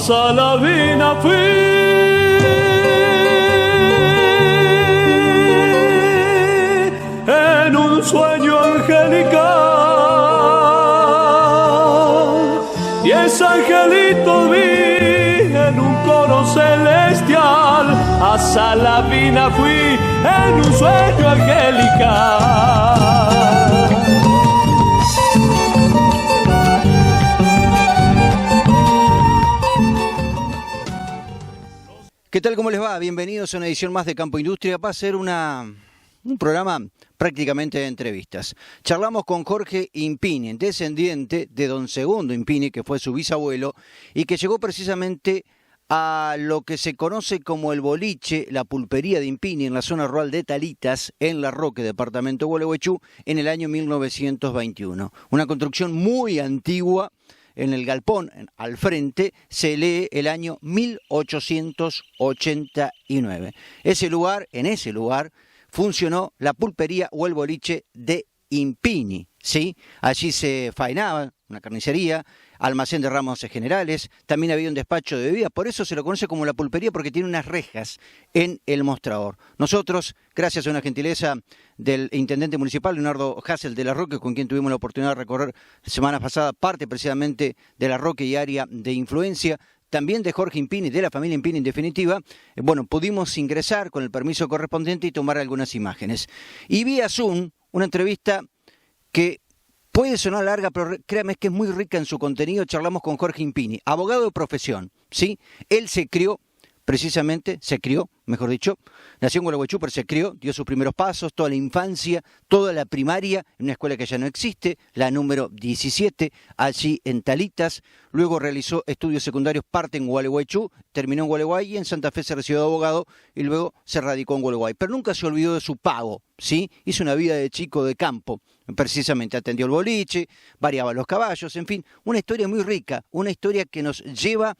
Salavina fui en un sueño angelical y ese angelito vi en un coro celestial. A Salavina fui en un sueño angelical. ¿Qué tal? ¿Cómo les va? Bienvenidos a una edición más de Campo Industria. Va a ser un programa prácticamente de entrevistas. Charlamos con Jorge Impini, descendiente de don Segundo Impini, que fue su bisabuelo, y que llegó precisamente a lo que se conoce como el boliche, la pulpería de Impini, en la zona rural de Talitas, en La Roque, departamento de Gualeguaychú, en el año 1921. Una construcción muy antigua. En el galpón, al frente, se lee el año 1889. En ese lugar, funcionó la pulpería o el boliche de Impini, ¿sí? Allí se faenaba una carnicería, almacén de ramos generales, también había un despacho de bebidas, por eso se lo conoce como la pulpería, porque tiene unas rejas en el mostrador. Nosotros, gracias a una gentileza del intendente municipal, Leonardo Hassel de La Roque, con quien tuvimos la oportunidad de recorrer semana pasada parte precisamente de La Roque y área de influencia, también de Jorge Impini, de la familia Impini en definitiva, pudimos ingresar con el permiso correspondiente y tomar algunas imágenes. Y vía Zoom, una entrevista que puede sonar larga, pero créame que es muy rica en su contenido. Charlamos con Jorge Impini, abogado de profesión, ¿sí? Él mejor dicho, nació en Gualeguaychú, pero se crió, dio sus primeros pasos, toda la infancia, toda la primaria, en una escuela que ya no existe, la número 17, allí en Talitas. Luego realizó estudios secundarios, parte en Gualeguaychú, terminó en Gualeguay y en Santa Fe se recibió de abogado y luego se radicó en Gualeguay. Pero nunca se olvidó de su pago, ¿sí? Hizo una vida de chico de campo, precisamente atendió el boliche, variaba los caballos, en fin, una historia muy rica, una historia que nos lleva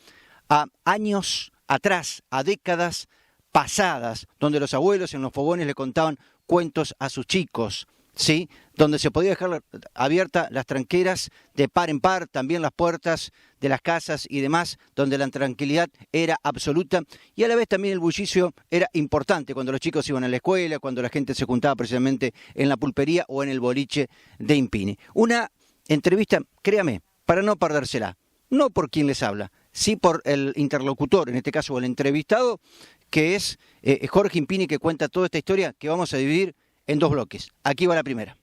a años atrás, a décadas pasadas, donde los abuelos en los fogones le contaban cuentos a sus chicos, ¿sí? Donde se podía dejar abiertas las tranqueras de par en par, también las puertas de las casas y demás, donde la tranquilidad era absoluta y a la vez también el bullicio era importante cuando los chicos iban a la escuela, cuando la gente se juntaba precisamente en la pulpería o en el boliche de Impini. Una entrevista, créame, para no perdérsela, no por quien les habla, sí por el interlocutor, en este caso el entrevistado, que es Jorge Impini, que cuenta toda esta historia que vamos a dividir en dos bloques. Aquí va la primera.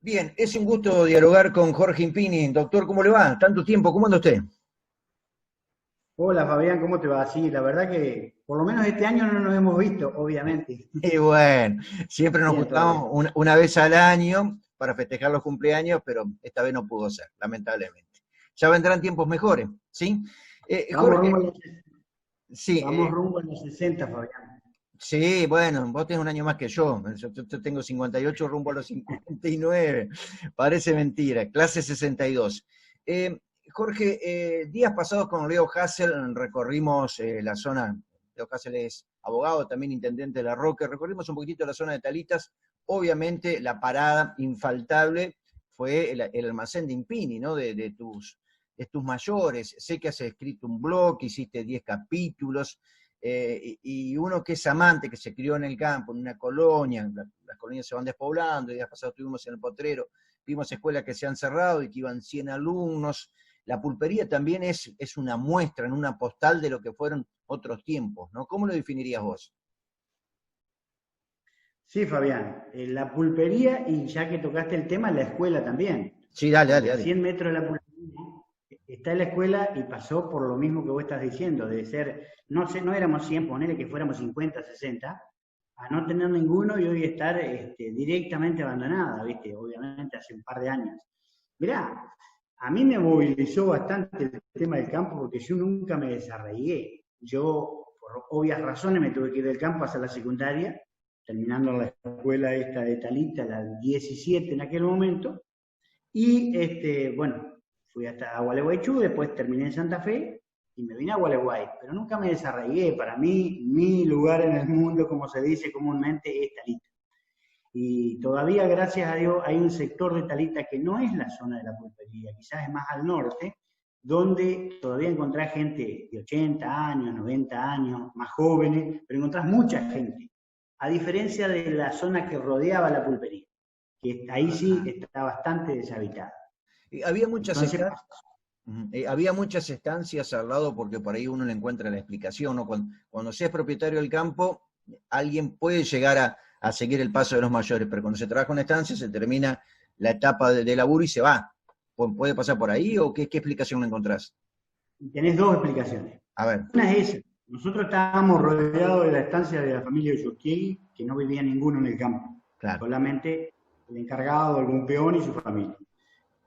Bien, es un gusto dialogar con Jorge Impini. Doctor, ¿cómo le va? Tanto tiempo, ¿cómo anda usted? Hola Fabián, ¿cómo te va? Sí, la verdad que por lo menos este año no nos hemos visto, obviamente. Y bueno, siempre nos Bien, juntamos todavía. una vez al año para festejar los cumpleaños, pero esta vez no pudo ser, lamentablemente. Ya vendrán tiempos mejores, ¿sí? Vamos Jorge, rumbo a los, sí, vamos rumbo a los 60, Fabián. sí, bueno, vos tenés un año más que yo tengo 58 rumbo a los 59, parece mentira, clase 62. Eh, Jorge, días pasados con Leo Hassel recorrimos la zona. Leo Hassel es abogado, también intendente de La Roque, recorrimos un poquitito la zona de Talitas. Obviamente la parada infaltable fue el almacén de Impini, ¿no? De tus mayores. Sé que has escrito un blog, hiciste 10 capítulos, y uno que es amante, que se crió en el campo, en una colonia, las colonias se van despoblando, días pasados estuvimos en el Potrero, vimos escuelas que se han cerrado y que iban 100 alumnos. La pulpería también es una muestra, en una postal de lo que fueron otros tiempos, ¿no? ¿Cómo lo definirías vos? Sí, Fabián, la pulpería y ya que tocaste el tema, la escuela también. Sí, dale, dale, Porque a dale. 100 metros de la pulpería está la escuela y pasó por lo mismo que vos estás diciendo, de ser, no sé, no éramos 100, ponele que fuéramos 50, 60, a no tener ninguno y hoy estar directamente abandonada, ¿viste? Obviamente hace un par de años. Mirá, a mí me movilizó bastante el tema del campo porque yo nunca me desarraigué. Yo, por obvias razones, me tuve que ir del campo hasta la secundaria, terminando la escuela esta de Talita, la 17 en aquel momento, y bueno, fui hasta Gualeguaychú, después terminé en Santa Fe y me vine a Gualeguay, pero nunca me desarraigué. Para mí, mi lugar en el mundo, como se dice comúnmente, es Talita. Y todavía, gracias a Dios, hay un sector de Talita que no es la zona de la pulpería, quizás es más al norte, donde todavía encontrás gente de 80 años, 90 años, más jóvenes, pero encontrás mucha gente, a diferencia de la zona que rodeaba la pulpería, que ahí sí está bastante deshabitada. Había muchas Entonces, había muchas estancias al lado porque por ahí uno le encuentra la explicación, ¿no? Cuando se es propietario del campo, alguien puede llegar a seguir el paso de los mayores, pero cuando se trabaja en una estancia se termina la etapa de laburo y se va. ¿Puede pasar por ahí o qué explicación le encontrás? tenés dos explicaciones. A ver. Una es esa. Nosotros estábamos rodeados de la estancia de la familia Usurquiegui, que no vivía ninguno en el campo. Claro. Solamente el encargado, algún peón y su familia.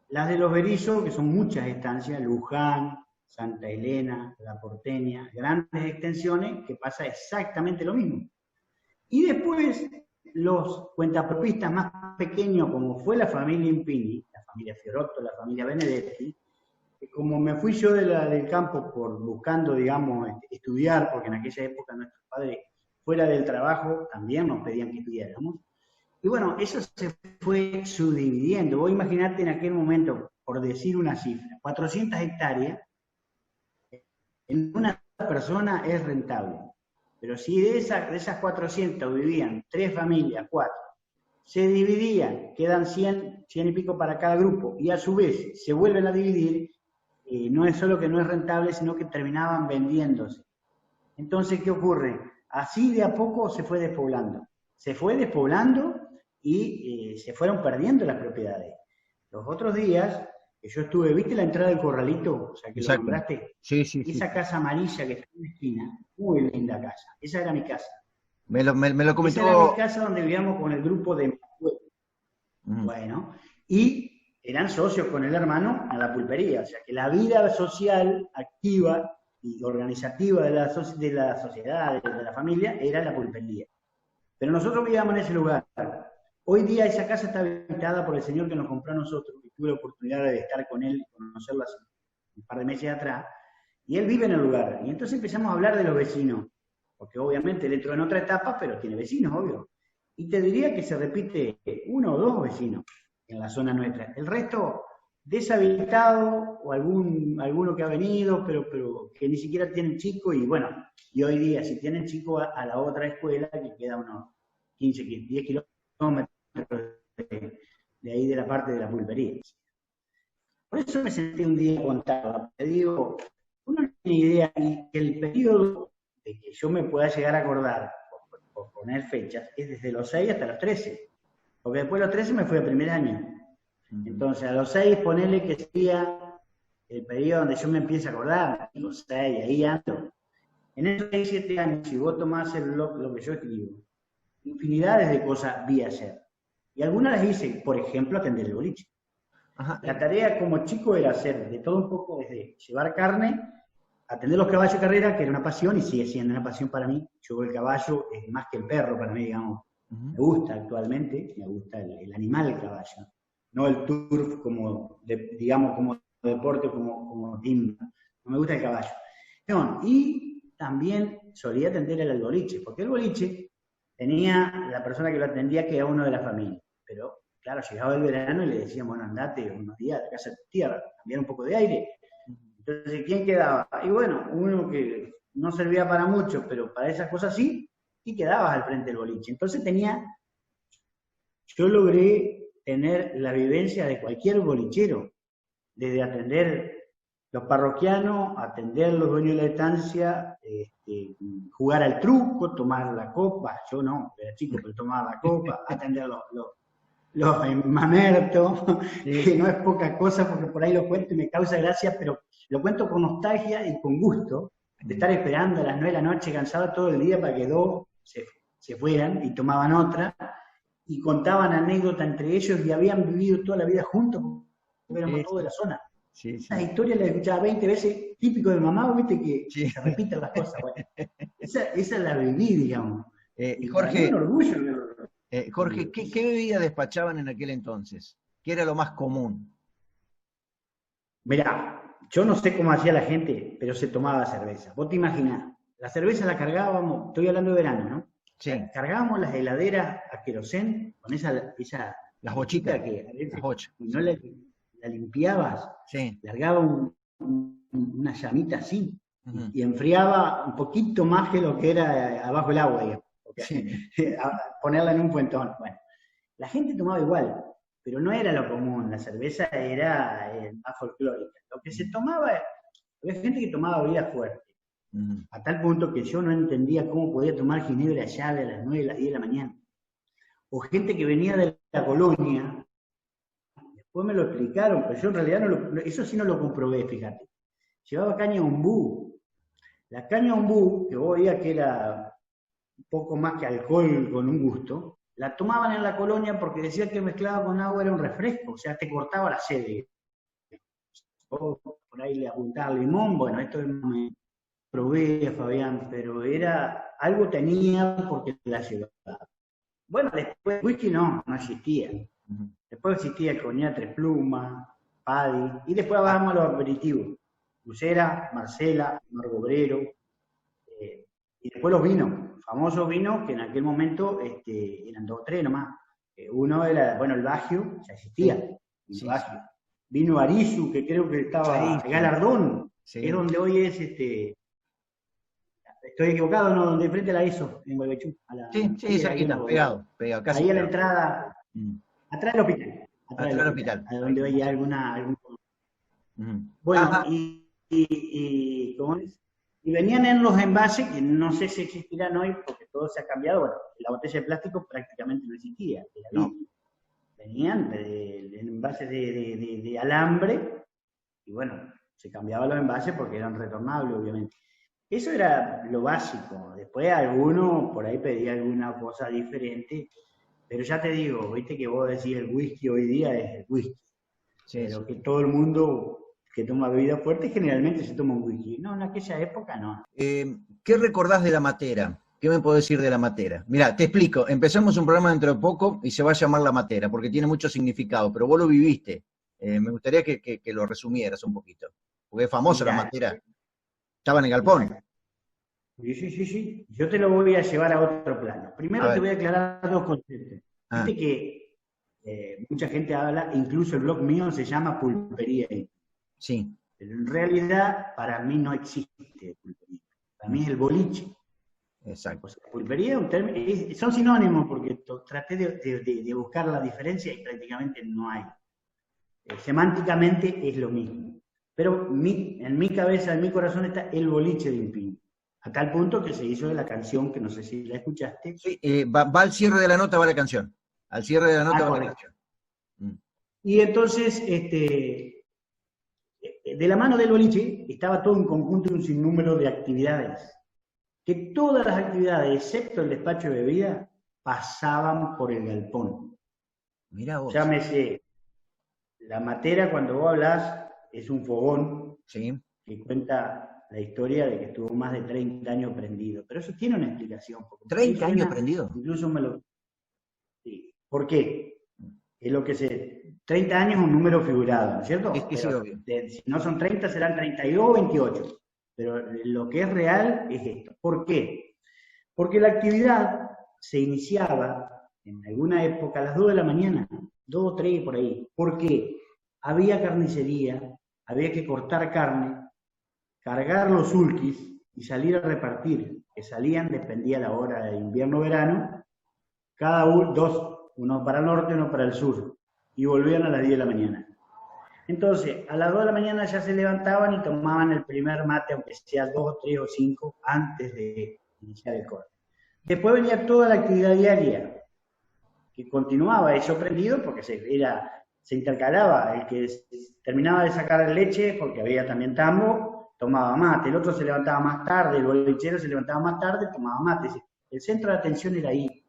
Las de los Berizos, que son muchas estancias, Luján, Santa Elena, La Porteña, grandes extensiones, que pasa exactamente lo mismo. Y después, los cuentapropistas más pequeños, como fue la familia Impini, la familia Fiorotto, la familia Benedetti, que como me fui yo del campo buscando, digamos, estudiar, porque en aquella época nuestros padres, fuera del trabajo, también nos pedían que estudiáramos. Y bueno, eso se fue subdividiendo. Vos imaginate en aquel momento, por decir una cifra, 400 hectáreas, en una persona es rentable. Pero si de esas 400 vivían 3 familias, 4, se dividían, quedan 100 y pico para cada grupo, y a su vez se vuelven a dividir, no es solo que no es rentable, sino que terminaban vendiéndose. Entonces, ¿qué ocurre? Así de a poco se fue despoblando. Se fue despoblando y se fueron perdiendo las propiedades. Los otros días, que yo estuve, ¿viste la entrada del Corralito? O sea, que Exacto. lo nombraste. Sí. Esa casa amarilla que está en la esquina, muy linda casa. Esa era mi casa. Me lo comentó. Esa era mi casa donde vivíamos con el grupo de... Bueno, y eran socios con el hermano a la pulpería. O sea, que la vida social, activa y organizativa de la sociedad, de la familia, era la pulpería. Pero nosotros vivíamos en ese lugar. Hoy día esa casa está habitada por el señor que nos compró a nosotros, y tuve la oportunidad de estar con él, conocerlo hace un par de meses atrás, y él vive en el lugar. Y entonces empezamos a hablar de los vecinos, porque obviamente él entró en otra etapa, pero tiene vecinos, obvio. Y te diría que se repite 1 o 2 vecinos en la zona nuestra. El resto deshabitado, o alguno que ha venido, pero que ni siquiera tienen chico, y bueno, y hoy día si tienen chico a la otra escuela, que queda unos 10 kilómetros de ahí de la parte de la pulpería. Por eso me sentí un día contado. Te digo, uno no tiene idea, y que el periodo de que yo me pueda llegar a acordar, por poner fechas, es desde los 6 hasta los 13. Porque después de los 13 me fui a primer año. Entonces, a los 6, ponele que sería el periodo donde yo me empiezo a acordar, los 6, ahí ando. En esos 6, 7 años, si vos tomás lo que yo escribo, infinidades de cosas vi hacer. Y algunas las hice, por ejemplo, atender el boliche. Ajá. La tarea como chico era hacer de todo un poco, desde llevar carne, atender los caballos de carrera, que era una pasión y sigue siendo una pasión para mí. Yo el caballo es más que el perro para mí, digamos. Me gusta actualmente, me gusta el animal, el caballo. No el turf como, digamos, como deporte, como timba. No me gusta el caballo. Bueno, y también solía atender el boliche, porque el boliche tenía la persona que lo atendía que era uno de la familia. Pero, claro, llegaba el verano y le decían, bueno, andate unos días a la casa de tu tía, cambiar un poco de aire. Entonces, ¿quién quedaba? Y bueno, uno que no servía para mucho, pero para esas cosas sí, y quedabas al frente del boliche. Entonces yo logré tener la vivencia de cualquier bolichero, desde atender los parroquianos, atender los dueños de la estancia, jugar al truco, tomar la copa, yo no, era chico, pero tomaba la copa, atender los mamertos, que no es poca cosa, porque por ahí lo cuento y me causa gracia, pero lo cuento con nostalgia y con gusto, de estar esperando a las 9 de la noche, cansado todo el día, para que 2 se fueran y tomaban otra, y contaban anécdotas entre ellos, y habían vivido toda la vida juntos, porque éramos todos de la zona. Sí. Esa historia la he escuchado 20 veces, típico de mamá, viste que se repiten las cosas. Bueno, esa la viví, digamos. Jorge, un orgullo. Jorge, ¿qué bebida despachaban en aquel entonces? ¿Qué era lo más común? Mirá, yo no sé cómo hacía la gente, pero se tomaba cerveza. Vos te imaginás, la cerveza la cargábamos, estoy hablando de verano, ¿no? Sí. Cargábamos las heladeras a querosén con esa Las bochitas. que a veces, Las bochas. si no la limpiabas, Sí. largaba una llamita así, Ujú. y enfriaba un poquito más que lo que era abajo el agua, digamos, porque Sí. ponerla en un fuentón. Bueno, la gente tomaba igual, pero no era lo común, la cerveza era más folclórica. Lo que se tomaba, había gente que tomaba bebidas fuertes, Ujú. a tal punto que yo no entendía cómo podía tomar ginebra llave a las 9, a las 10 de la mañana. O gente que venía de la colonia, después me lo explicaron, pero yo en realidad eso sí no lo comprobé, fíjate. Llevaba caña ombú. La caña ombú, que vos veías que era un poco más que alcohol con un gusto, la tomaban en la colonia porque decían que mezclado con agua era un refresco, o sea, te cortaba la sed. Vos por ahí le apuntaba limón, bueno, esto no me probé, Fabián, pero algo tenía porque la llevaba. Bueno, después whisky no existía. Ujú. Después existía el coñac Tres Plumas, Paddy, y después bajamos a los aperitivos. Lucera, Marcela, Margobrero, y después los vinos, famosos vinos que en aquel momento eran 2 o 3 nomás. Uno era, bueno, el Bagio, ya existía, el Sí, Bagio. Vino Arizu, que creo que estaba Sí. Galardón, Sí. que es donde hoy es, estoy equivocado, ¿no? Donde frente a la ISO, en Gualeguaychú. Sí, cerquita, pegado, casi. Ahí a la pegado. entrada, Mm. atrás del hospital. Atrás del hospital. A donde hoy hay algún... Ujú. Bueno, Ajá. ¿cómo es? Y venían en los envases, que no sé si existirán hoy, porque todo se ha cambiado. Bueno, la botella de plástico prácticamente no existía. No. Venían de envases de alambre, y bueno, se cambiaban los envases porque eran retornables, obviamente. Eso era lo básico. Después alguno por ahí pedía alguna cosa diferente, pero ya te digo, viste que vos decís el whisky hoy día es el whisky. Sí, Pero sí. que todo el mundo que toma bebida fuerte generalmente se toma un whisky. No, en aquella época no. ¿Qué recordás de la matera? ¿Qué me podés decir de la matera? Mirá, te explico. Empezamos un programa dentro de poco y se va a llamar La Matera, porque tiene mucho significado, pero vos lo viviste. Me gustaría que lo resumieras un poquito. Porque es famosa la Mirá, matera. Estaba en el galpón. Sí. Yo te lo voy a llevar a otro plano. A Primero ver. te voy a aclarar 2 conceptos. Ah. Viste que mucha gente habla, incluso el blog mío se llama Pulpería. Sí. Pero en realidad para mí no existe pulpería. Para mí es el boliche. Exacto. O sea, pulpería es un término, son sinónimos porque traté de buscar la diferencia y prácticamente no hay. Semánticamente es lo mismo. Pero en mi cabeza, en mi corazón está el boliche de Impín. A tal punto que se hizo de la canción, que no sé si la escuchaste. Sí, va al cierre de la nota, va la canción. Al cierre de la nota va la Correcto. canción. Mm. Y entonces, de la mano del boliche estaba todo un conjunto y un sinnúmero de actividades. Que todas las actividades, excepto el despacho de bebida, pasaban por el galpón. Mirá vos. Llámese, la matera, cuando vos hablás, es un fogón Sí. que cuenta la historia de que estuvo más de 30 años prendido. Pero eso tiene una explicación. porque 30 años prendido. Incluso Sí. ¿Por qué? Es lo que 30 años es un número figurado, ¿no es cierto? Es que sí, obvio. Si no son 30, serán 32 o 28. Pero lo que es real es esto. ¿Por qué? Porque la actividad se iniciaba en alguna época a las 2 de la mañana, 2 o 3 por ahí. ¿Por qué? Había carnicería, había que cortar carne, cargar los sulkis y salir a repartir. Que salían, dependía la hora de invierno o verano, cada uno para el norte, uno para el sur. Y volvían a las 10 de la mañana. Entonces, a las 2 de la mañana ya se levantaban y tomaban el primer mate, aunque sea 2, 3 o 5, antes de iniciar el corte. Después venía toda la actividad diaria, que continuaba eso prendido porque se intercalaba. El que terminaba de sacar leche, porque había también tambo, tomaba mate. El otro se levantaba más tarde, el bolichero se levantaba más tarde, tomaba mate. El centro de atención era ahí.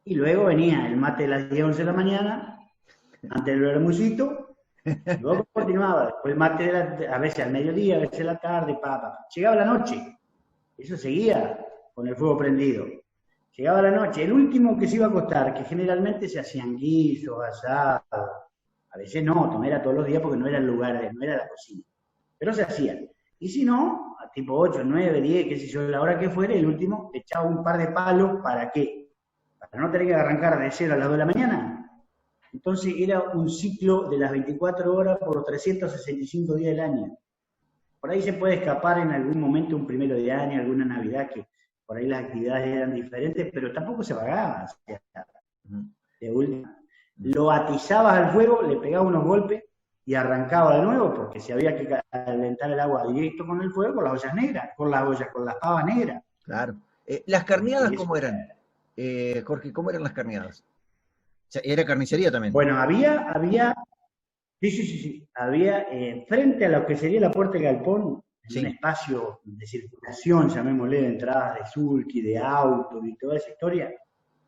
Y luego venía el mate de las 10, 11 de la mañana, antes del bermucito. Luego continuaba, después el mate a veces al mediodía, a veces a la tarde, Llegaba la noche, eso seguía con el fuego prendido. Llegaba la noche, el último que se iba a acostar, que generalmente se hacían guisos, asados, a veces no era todos los días porque no era el lugar, no era la cocina, pero se hacía. Y si no, a tipo 8, 9, 10, qué sé yo, la hora que fuera, el último echaba un par de palos, ¿para qué? Para no tener que arrancar de cero a las 2 de la mañana. Entonces era un ciclo de las 24 horas por los 365 días del año. Por ahí se puede escapar en algún momento un primero de año, alguna Navidad, que por ahí las actividades eran diferentes, pero tampoco se pagaba. O sea, de última. Lo atizabas al fuego, le pegaba unos golpes y arrancaba de nuevo, porque si había que calentar el agua directo con el fuego, con las ollas negras, con las pavas negras. Claro. ¿Las carneadas cómo eran? Jorge, ¿cómo eran las carneadas? O sea, ¿era carnicería también? Bueno, había, sí. Había, frente a lo que sería la puerta del galpón, en un espacio de circulación, llamémosle, de entradas de sulky, de autos y toda esa historia,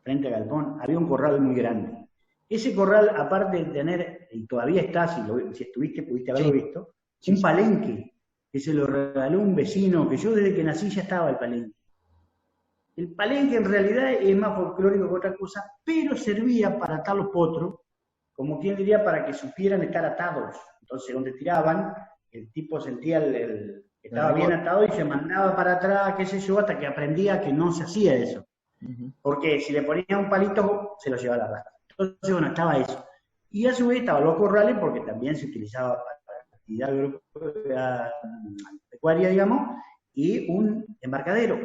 frente al galpón, había un corral muy grande. Ese corral, aparte de tener, y todavía está, si estuviste, pudiste haberlo visto, un palenque, que se lo regaló un vecino, que yo desde que nací ya estaba el palenque. El palenque en realidad es más folclórico que otra cosa, pero servía para atar los potros, como quien diría, para que supieran estar atados. Entonces, donde tiraban, el tipo sentía que estaba bien atado y se mandaba para atrás, qué sé yo, hasta que aprendía que no se hacía eso. Porque si le ponía un palito, se lo llevaba a la rastra. Entonces, bueno, estaba eso. Y a su vez estaban los corrales, porque también se utilizaba para actividad pecuaria, digamos, y un embarcadero,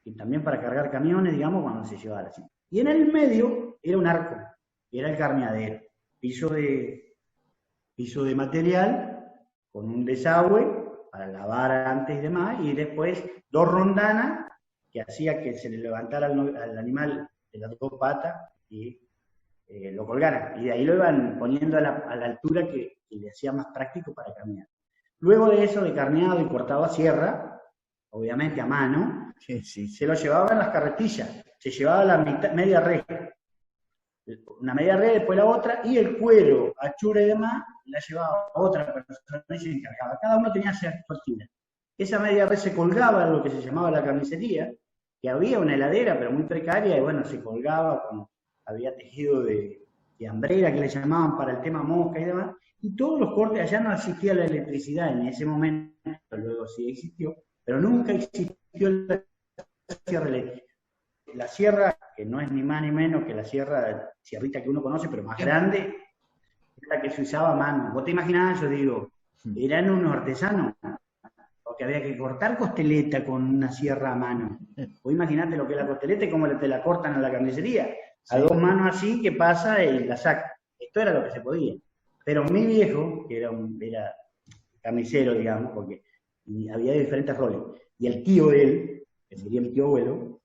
y también para cargar camiones, digamos, cuando se llevaba así. Y en el medio era un arco, que era el carneadero, piso de material, con un desagüe para lavar antes y demás, y después 2 rondanas que hacía que se le levantara al animal de las 2 patas y lo colgaran. Y de ahí lo iban poniendo a la altura que le hacía más práctico para carnear. Luego de eso, de carneado y cortado a sierra, obviamente a mano, se lo llevaba en las carretillas, se llevaba la media red, una media red, después la otra, y el cuero, achura y demás, la llevaba otra persona y se encargaba. Cada uno tenía su actividad. Esa media red se colgaba en lo que se llamaba la carnicería, que había una heladera, pero muy precaria, y bueno, se colgaba, había tejido de hambrera, que le llamaban para el tema mosca y demás, y todos los cortes, allá no existía la electricidad en ese momento, luego sí existió, pero nunca existió la sierra eléctrica. La sierra, que no es ni más ni menos que la sierrita que uno conoce, pero más grande, es la que se usaba a mano. Vos te imaginás, yo digo, eran unos artesanos, porque había que cortar costeleta con una sierra a mano. Vos imaginate lo que es la costeleta y cómo te la cortan en la carnicería. A 2 manos así, que pasa y la saca. Esto era lo que se podía. Pero mi viejo, que era carnicero, digamos, porque había diferentes roles, y el tío de él, que sería mi tío abuelo,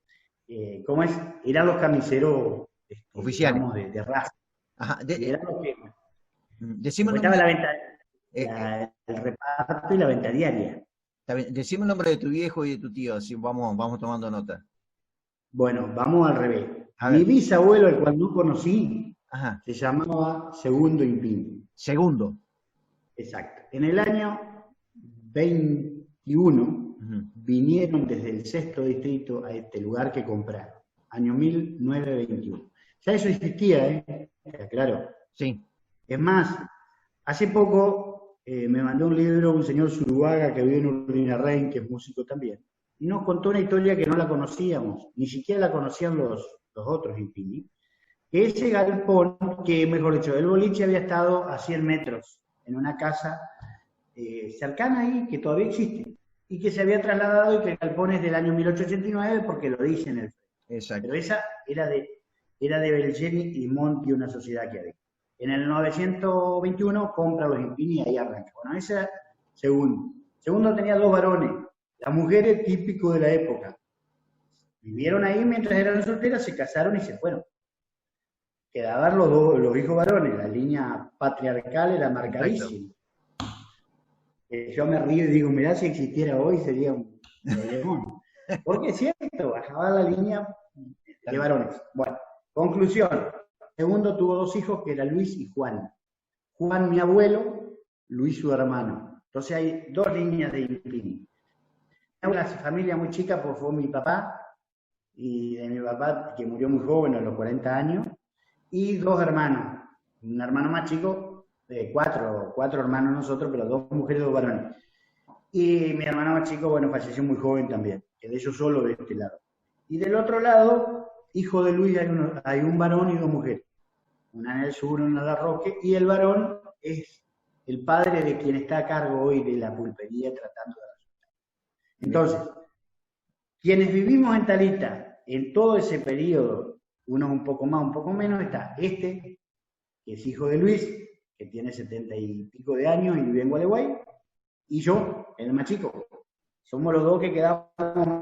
¿cómo es? Eran los carniceros oficiales, digamos, de raza. Ajá, eran los que decime estaba la venta, el reparto y la venta diaria. Decime el nombre de tu viejo y de tu tío, así vamos tomando nota. Bueno, vamos al revés. Mi bisabuelo, el cual no conocí, se llamaba Segundo Impini. Segundo. Exacto. En el año 21 vinieron desde el 6º distrito a este lugar que compraron. Año 1921. Ya eso existía, claro. Sí. Es más, hace poco me mandó un libro un señor Zuruaga que vive en Urdinarrain, que es músico también, y nos contó una historia que no la conocíamos, ni siquiera la conocían los otros Impini, que ese galpón, que mejor dicho, el boliche había estado a 100 metros, en una casa cercana ahí, que todavía existe, y que se había trasladado y que el galpón es del año 1889, porque lo dice en el... Exacto. Pero esa era de Belgeni y Monti, una sociedad que había. En el 921 compra los Impini y ahí arranca. Bueno, ese era segundo. Segundo tenía 2 varones. Las mujeres típico de la época. Vivieron ahí mientras eran solteras, se casaron y se fueron. Quedaban los hijos varones. La línea patriarcal era marcadísima. Yo me río y digo, mirá, si existiera hoy sería un problemón. Porque es cierto, bajaba la línea de varones. Bueno, conclusión. Segundo tuvo 2 hijos, que eran Luis y Juan. Juan, mi abuelo, Luis, su hermano. Entonces hay 2 líneas de Impini. Una familia muy chica, pues fue mi papá, y de mi papá, que murió muy joven, a los 40 años, y 2 hermanos. Un hermano más chico, 4 hermanos nosotros, pero 2 mujeres y 2 varones. Y mi hermano más chico, bueno, falleció muy joven también. Quedé yo solo de este lado. Y del otro lado, hijo de Luis, hay un varón y dos mujeres. Una en el sur, una en la Roque, y el varón es el padre de quien está a cargo hoy de la pulpería tratando de resultar. Entonces, quienes vivimos en Talita, en todo ese periodo, unos un poco más, un poco menos, está que es hijo de Luis, que tiene 70 y pico de años y vive en Gualeguay, y yo, el más chico. Somos los dos que quedamos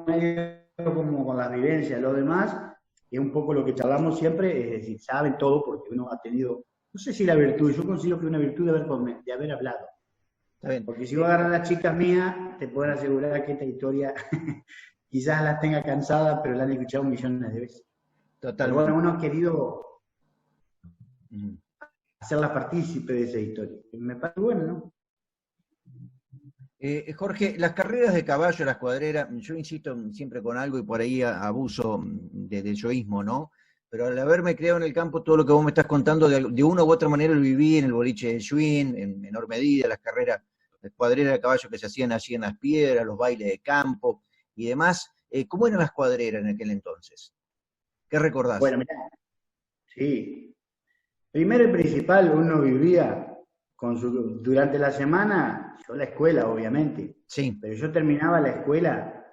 medio como con las vivencias. Los demás, es un poco lo que charlamos siempre, es decir, saben todo porque uno ha tenido, no sé si la virtud, yo considero que una virtud de haber hablado. Está bien. Porque si vos agarras a las chicas mías, te pueden asegurar que esta historia quizás las tenga cansadas, pero la han escuchado millones de veces. Totalmente. Pero bueno, uno ha querido hacerlas partícipe de esa historia. Me parece bueno, ¿no? Jorge, las carreras de caballo, las cuadreras, yo insisto siempre con algo y por ahí abuso del yoísmo, ¿no? Pero al haberme criado en el campo, todo lo que vos me estás contando, de una u otra manera lo viví en el boliche de Schwinn, en menor medida, las carreras de cuadreras de caballo que se hacían allí en las piedras, los bailes de campo y demás. ¿Cómo eran las cuadreras en aquel entonces? ¿Qué recordás? Bueno, mirá, sí. Primero y principal, uno vivía durante la semana, yo la escuela, obviamente. Sí. Pero yo terminaba la escuela,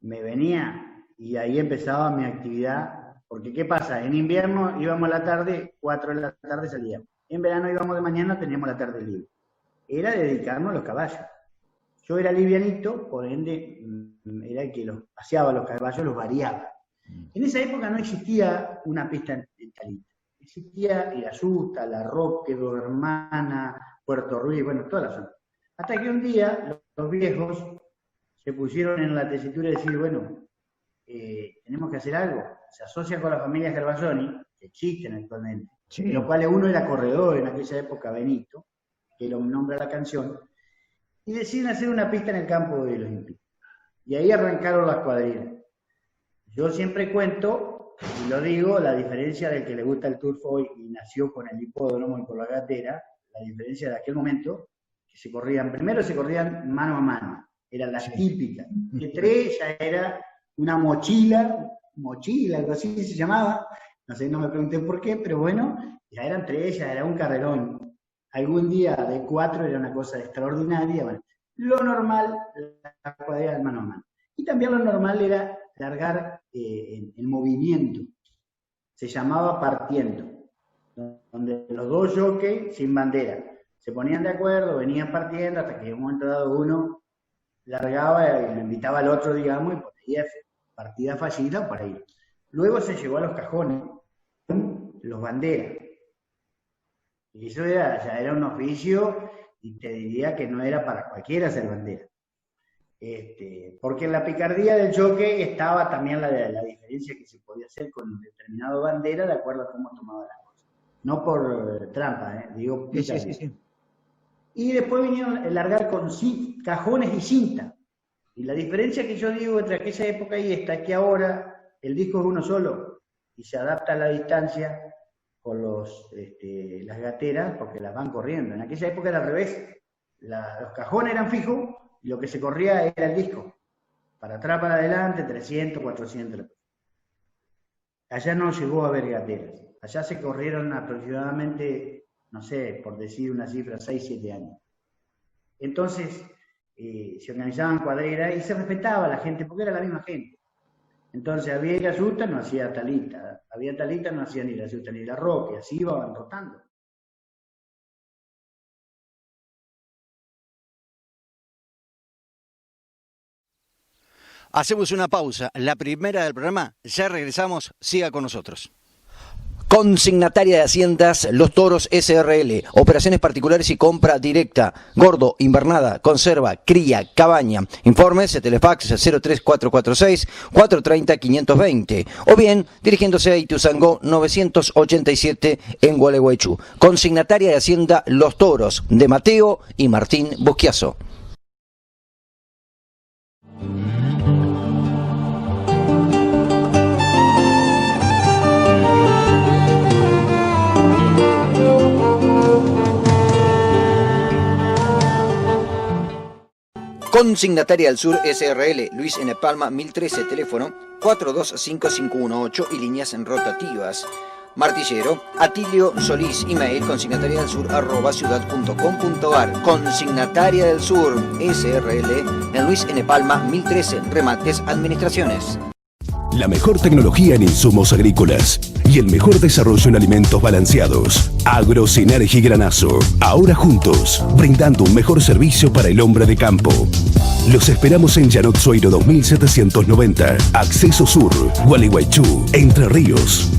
me venía y ahí empezaba mi actividad. Porque, ¿qué pasa? En invierno íbamos a la tarde, 4 de la tarde salíamos. En verano íbamos de mañana, teníamos la tarde libre. Era dedicarnos a los caballos. Yo era livianito, por ende, era el que los paseaba los caballos, los variaba. En esa época no existía una pista en Talita. Existía Irasusta, La Roque, Dos Hermanas, Puerto Ruiz, bueno, toda la zona. Hasta que un día los viejos se pusieron en la tesitura de decir, bueno, tenemos que hacer algo. Se asocia con la familia Gervasoni, que existen actualmente, Sí. de los cuales uno era corredor en aquella época, Benito, que lo nombra la canción, y deciden hacer una pista en el campo de los Impíos. Y ahí arrancaron las cuadrillas. Yo siempre cuento, y lo digo, la diferencia del que le gusta el turf hoy y nació con el hipódromo y con la gatera, la diferencia de aquel momento, que se corrían mano a mano, eran las típicas. De 3 ya era una mochila, algo así se llamaba, no sé, no me pregunté por qué, pero bueno, ya eran 3, ya era un carrerón. Algún día de 4 era una cosa extraordinaria. Bueno, lo normal, la cuadrilla de mano a mano. Y también lo normal era largar en movimiento. Se llamaba partiendo, donde los dos jockeys sin bandera se ponían de acuerdo, venían partiendo hasta que en un momento dado uno largaba y lo invitaba al otro, digamos, y ponía partida fallida para ir. Luego se llegó a los cajones, los banderas. Y eso ya era un oficio, y te diría que no era para cualquiera hacer bandera. Porque en la picardía del jockey estaba también la diferencia que se podía hacer con determinado bandera de acuerdo a cómo tomaba la cosa. No por trampa, digo picardía. Sí. Y después vinieron a largar con cajones y cinta. Y la diferencia que yo digo entre aquella época y esta es que ahora el disco es uno solo y se adapta a la distancia con las gateras porque las van corriendo. En aquella época era al revés. Los cajones eran fijos y lo que se corría era el disco. Para atrás, para adelante, 300, 400. Allá no llegó a haber gateras. Allá se corrieron aproximadamente, no sé, por decir una cifra, 6, 7 años. Entonces, se organizaban cuadreras y se respetaba a la gente porque era la misma gente. Entonces había Irasusta, no hacía Talita. Había Talita, no hacía ni Irasusta ni La Roque. Así iban rotando. Hacemos una pausa, la primera del programa, ya regresamos, siga con nosotros. Consignataria de Haciendas Los Toros SRL, operaciones particulares y compra directa, gordo, invernada, conserva, cría, cabaña. Informes, telefax 03446 430 520 o bien dirigiéndose a Ituzaingó 987 en Gualeguaychú. Consignataria de Hacienda Los Toros, de Mateo y Martín Bosquiazo. Consignataria del Sur SRL, Luis N. Palma 1013, teléfono 425-518 y líneas en rotativas. Martillero, Atilio Solís, email consignatariadelSur@ciudad.com.ar. Consignataria del Sur SRL, en Luis N. Palma 1013, Remates Administraciones. La mejor tecnología en insumos agrícolas y el mejor desarrollo en alimentos balanceados. Agrosinergy Granazo. Ahora juntos, brindando un mejor servicio para el hombre de campo. Los esperamos en Llanot Sueiro 2790, Acceso Sur, Gualeguaychú, Entre Ríos.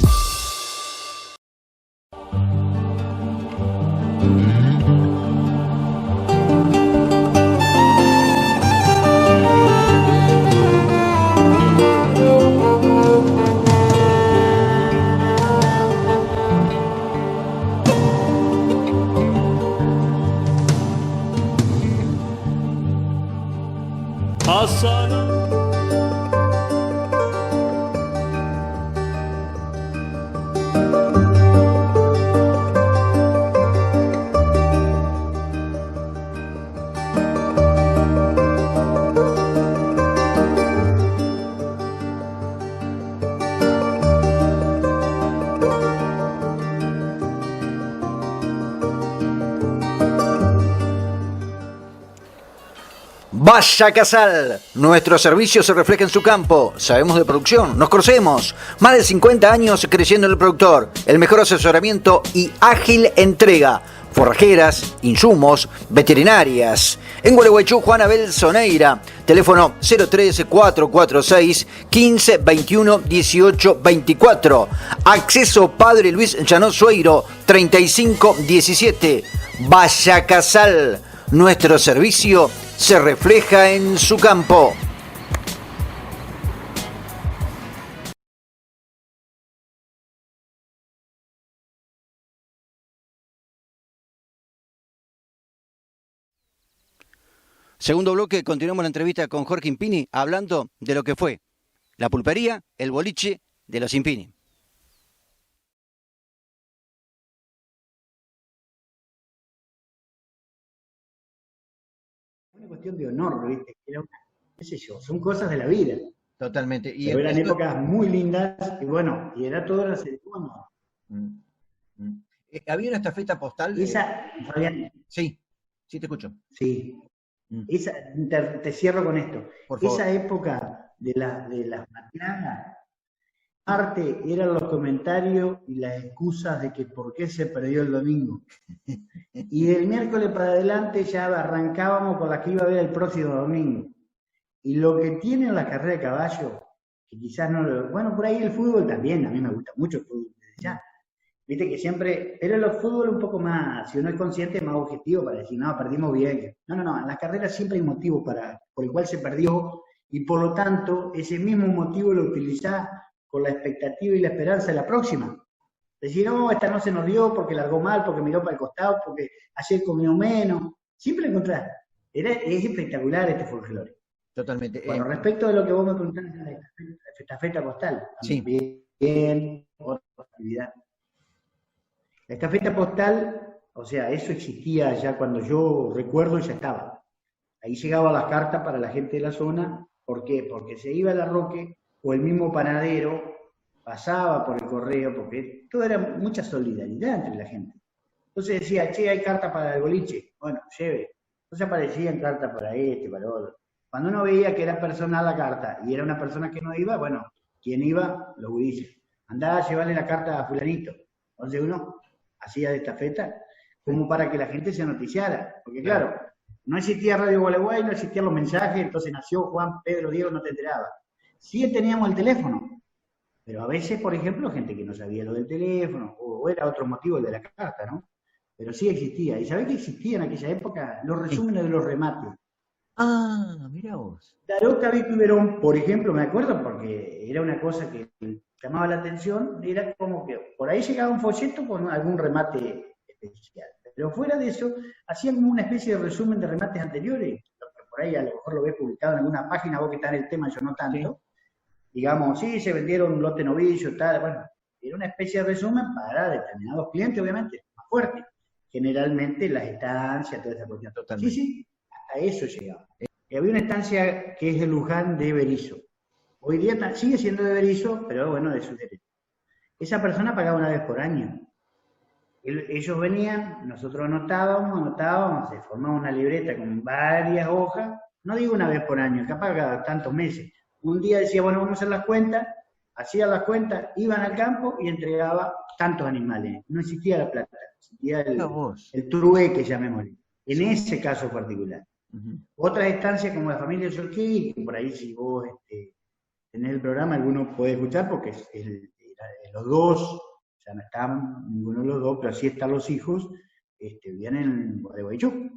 Vaya Casal, nuestro servicio se refleja en su campo, sabemos de producción, nos conocemos, más de 50 años creyendo en el productor, el mejor asesoramiento y ágil entrega, forrajeras, insumos, veterinarias. En Gualeguaychú, Juan Abel Soneira, teléfono 013-446 15 21 18 24, acceso Padre Luis Llanot Sueiro 35 17, Vaya Casal, nuestro servicio se refleja en su campo. Segundo bloque, continuamos la entrevista con Jorge Impini, hablando de lo que fue la pulpería, el boliche de los Impini. Una cuestión de honor, ¿viste? Era una, qué sé yo, son cosas de la vida. Totalmente. Y pero eran épocas muy lindas y bueno, y era toda la ceremonia. Había una estafeta postal. Esa, Fabián. Sí, sí te escucho. Sí. Esa, te cierro con esto. Por favor. Esa época de las mañanas, arte eran los comentarios y las excusas de que por qué se perdió el domingo. Y del miércoles para adelante ya arrancábamos con la que iba a ver el próximo domingo. Y lo que tiene la carrera de caballo, que quizás no lo... Bueno, por ahí el fútbol también, a mí me gusta mucho el fútbol desde ya. Viste que siempre... Pero el fútbol un poco más, si uno es consciente, es más objetivo para decir, no, perdimos bien. No, en las carreras siempre hay motivo por el cual se perdió, y por lo tanto, ese mismo motivo lo utilizás con la expectativa y la esperanza de la próxima. Decir, no, esta no se nos dio porque largó mal, porque miró para el costado, porque ayer comió menos. Siempre encontrás. Es espectacular este folclore. Totalmente. Bueno, respecto de lo que vos me preguntaste de la estafeta postal, sí. Bien, otra actividad. La estafeta postal, o sea, eso existía ya cuando yo recuerdo, ya estaba. Ahí llegaban las cartas para la gente de la zona. ¿Por qué? Porque se iba a la Roque o el mismo panadero pasaba por el correo, porque todo era mucha solidaridad entre la gente. Entonces decía, che, hay carta para el boliche. Bueno, lleve. Entonces aparecían cartas para este, para otro. Cuando uno veía que era personal la carta y era una persona que no iba, bueno, ¿quién iba? Los gurises. Andaba a llevarle la carta a fulanito. Entonces uno hacía de estafeta como para que la gente se noticiara. Porque claro, no existía Radio Gualeguay, no existían los mensajes, entonces nació Juan, Pedro, Diego, no te enteraba. Sí teníamos el teléfono, pero a veces, por ejemplo, gente que no sabía lo del teléfono, o era otro motivo el de la carta, ¿no? Pero sí existía. ¿Y sabés que existía en aquella época? Los resúmenes de los remates. Ah, mira vos. Daroca, Vico y Verón, por ejemplo, me acuerdo porque era una cosa que llamaba la atención, era como que por ahí llegaba un folleto con algún remate especial. Pero fuera de eso, hacían como una especie de resumen de remates anteriores. Por ahí a lo mejor lo ves publicado en alguna página, vos que estás en el tema, yo no tanto. Sí. Digamos, sí, se vendieron un lote novillo, tal, bueno, era una especie de resumen para determinados clientes, obviamente, más fuertes. Generalmente las estancias, toda esa cuestión. Totalmente. Sí, hasta eso llegaba. Y había una estancia que es de Luján de Berisso. Hoy día sigue siendo de Berisso, pero bueno, de su derecho. Esa persona pagaba una vez por año. Ellos venían, nosotros anotábamos, se formaba una libreta con varias hojas, no digo una vez por año, capaz cada tantos meses. Un día decía, bueno, vamos a hacer las cuentas, hacían las cuentas, iban al campo y entregaba tantos animales. No existía la plata, existía el trueque, llamémosle, en ese caso particular. Otras estancias como la familia Solquí, que por ahí si vos tenés el programa, alguno puede escuchar porque los dos, o sea, no estaban ninguno de los dos, pero sí están los hijos, vivían en Gualeguaychú.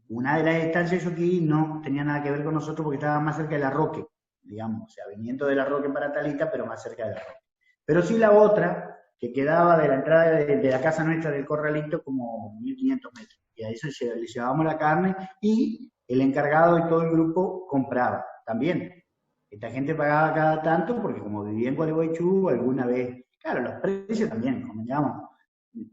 Una de las estancias de Solquí no tenía nada que ver con nosotros porque estaba más cerca de La Roque, digamos, o sea, viniendo de La Roque para Talita, pero más cerca de La Roque. Pero sí la otra, que quedaba de la entrada de la casa nuestra del corralito como 1500 metros. Y a eso le llevábamos la carne y el encargado y todo el grupo compraba también. Esta gente pagaba cada tanto porque como vivía en Gualeguaychú, alguna vez, claro, los precios también, como digamos,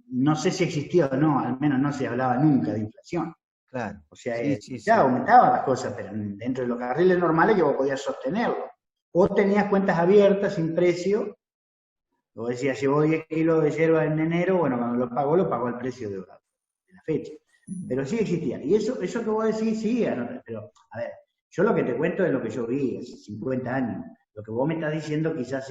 no sé si existía o no, al menos no se hablaba nunca de inflación. Claro. O sea, sí. aumentaban las cosas, pero dentro de los carriles normales que vos podías sostenerlo. O tenías cuentas abiertas sin precio. Vos decías, llevó 10 kilos de hierba en enero, bueno, cuando lo pagó al precio de la fecha. Pero sí existía. Y eso que vos decís, sí, pero, a ver, yo lo que te cuento es lo que yo vi hace 50 años. Lo que vos me estás diciendo quizás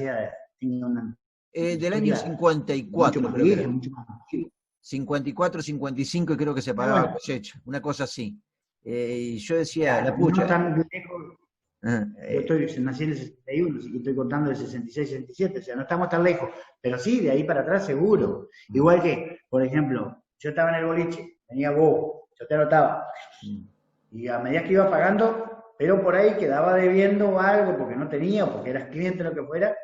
tenga una... del año 54, mucho más creo que vieja, era. mucho más... Sí. 54, 55 y creo que se pagaba cosecha, una cosa así. Y yo decía, la pucha. No tan lejos. Yo nací en el 61, así que estoy contando del 66, 67, o sea, no estamos tan lejos, pero sí, de ahí para atrás seguro. Igual que, por ejemplo, yo estaba en el boliche, venía vos, yo te anotaba, y a medida que iba pagando, pero por ahí quedaba debiendo algo, porque no tenía, o porque eras cliente, lo que fuera,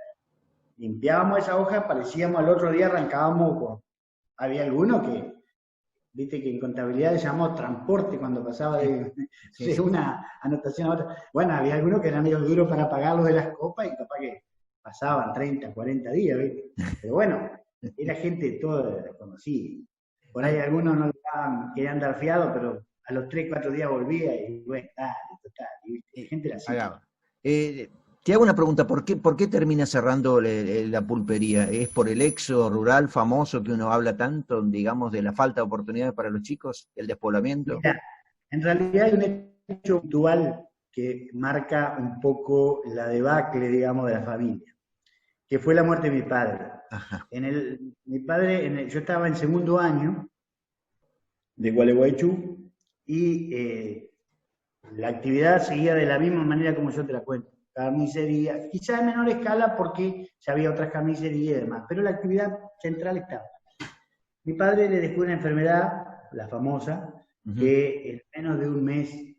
limpiábamos esa hoja, aparecíamos al otro día, arrancábamos con... Había alguno que, viste que en contabilidad le llamamos transporte cuando pasaba de una anotación a otra. Bueno, había algunos que eran medio duros para pagar lo de las copas y capaz que pasaban 30, 40 días, ¿viste? Pero bueno, era gente toda conocida. Por ahí algunos no querían dar fiado, pero a los 3, 4 días volvía y bueno, total, ¿viste? Gente era así. Te hago una pregunta, ¿por qué termina cerrando la pulpería? ¿Es por el éxodo rural famoso que uno habla tanto, digamos, de la falta de oportunidades para los chicos, el despoblamiento? Mira, en realidad hay un hecho puntual que marca un poco la debacle, digamos, de la familia, que fue la muerte de mi padre. Ajá. Yo estaba en segundo año de Gualeguaychú y la actividad seguía de la misma manera como yo te la cuento. Carnicería, quizás en menor escala porque ya había otras carnicerías y demás, pero la actividad central estaba. Mi padre le dejó una enfermedad, la famosa, que en menos de un mes,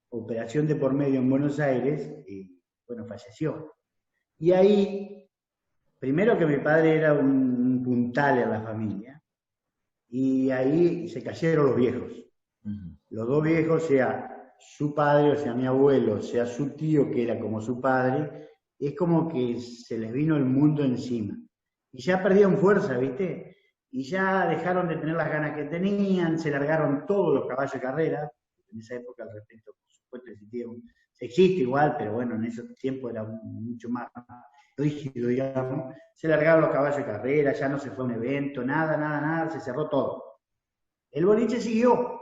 operación de por medio en Buenos Aires, y bueno, falleció. Y ahí, primero que mi padre era un puntal en la familia, y ahí se cayeron los viejos. Los dos viejos, sea su padre, o sea mi abuelo, o sea su tío que era como su padre, es como que se les vino el mundo encima. Y ya perdieron fuerza, ¿viste? Y ya dejaron de tener las ganas que tenían, se largaron todos los caballos de carrera. En esa época, al respecto, por supuesto, existe igual, pero bueno, en ese tiempo era mucho más rígido, digamos. Se largaron los caballos de carrera, ya no se fue a un evento, nada, se cerró todo. El boliche siguió.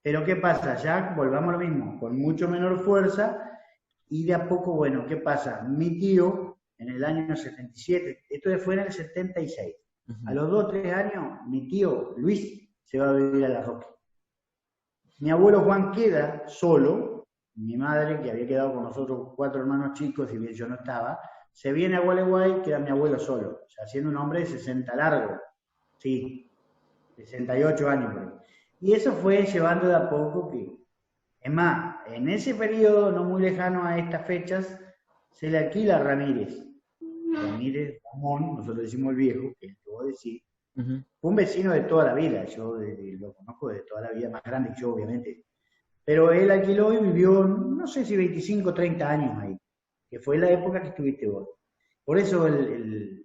Pero ¿qué pasa? Ya volvamos a lo mismo, con mucho menor fuerza, y de a poco, bueno, ¿qué pasa? Mi tío, en el año 77, esto fue en el 76, a los 2 o 3 años, mi tío Luis se va a vivir a La Roque. Mi abuelo Juan queda solo, mi madre, que había quedado con nosotros 4 hermanos chicos, si bien yo no estaba, se viene a Gualeguay, queda mi abuelo solo, o sea, siendo un hombre de 60 largo, sí, 68 años por ahí. Y eso fue llevando de a poco que, es más, en ese periodo no muy lejano a estas fechas, se le alquila a Ramírez. Ramírez Ramón, nosotros decimos el viejo, que es lo que vos decís, fue un vecino de toda la vida, yo lo conozco de toda la vida, más grande que yo obviamente, pero él alquiló y vivió, no sé si 25 o 30 años ahí, que fue la época que estuviste vos. Por eso,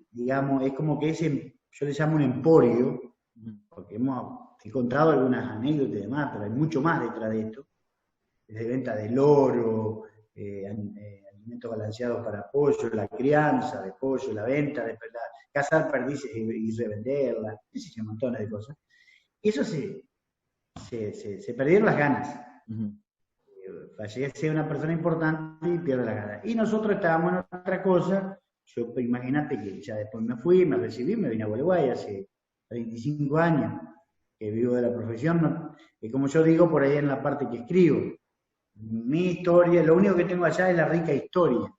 digamos, es como que yo le llamo un emporio, porque hemos encontrado algunas anécdotas y demás, pero hay mucho más detrás de esto. desde venta de loro, alimentos balanceados para pollo, la crianza de pollo, la venta, cazar perdices y revenderlas, un montón de cosas. Y eso se perdieron las ganas. Fallece una persona importante y pierde las ganas. Y nosotros estábamos en otra cosa. Yo, imagínate que ya después me fui, me recibí, me vine a Gualeguay hace 35 años que vivo de la profesión. Y como yo digo por ahí en la parte que escribo, mi historia, lo único que tengo allá es la rica historia.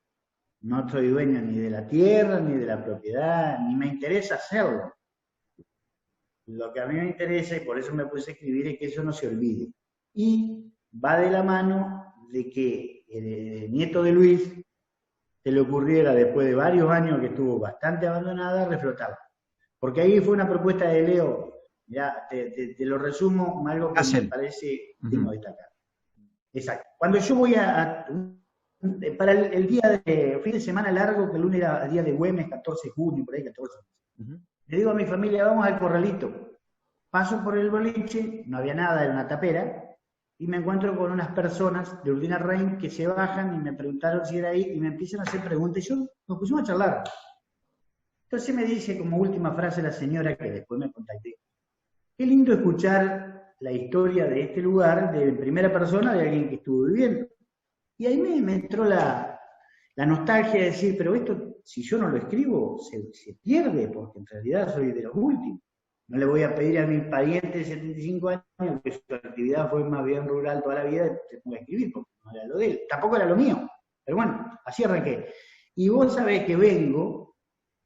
No soy dueño ni de la tierra, ni de la propiedad, ni me interesa hacerlo. Lo que a mí me interesa, y por eso me puse a escribir, es que eso no se olvide. Y va de la mano de que el nieto de Luis se le ocurriera, después de varios años que estuvo bastante abandonada, reflotarla. Porque ahí fue una propuesta de Leo, ya te lo resumo, algo que me parece digno de destacar. Exacto. Cuando yo voy para el día de fin de semana largo, que el lunes era el día de Güemes, 14 de junio, por ahí 14. Le digo a mi familia, vamos al Corralito. Paso por el boliche, no había nada, era una tapera, y me encuentro con unas personas de Urdina Rein que se bajan y me preguntaron si era ahí, y me empiezan a hacer preguntas, y yo nos pusimos a charlar. Entonces me dice como última frase la señora, que después me contacté, qué lindo escuchar la historia de este lugar de primera persona de alguien que estuvo viviendo. Y ahí me entró la nostalgia de decir, pero esto, si yo no lo escribo, se pierde, porque en realidad soy de los últimos. No le voy a pedir a mi pariente de 75 años, que su actividad fue más bien rural toda la vida, se ponga a escribir, porque no era lo de él. Tampoco era lo mío. Pero bueno, así arranqué. Y vos sabés que vengo,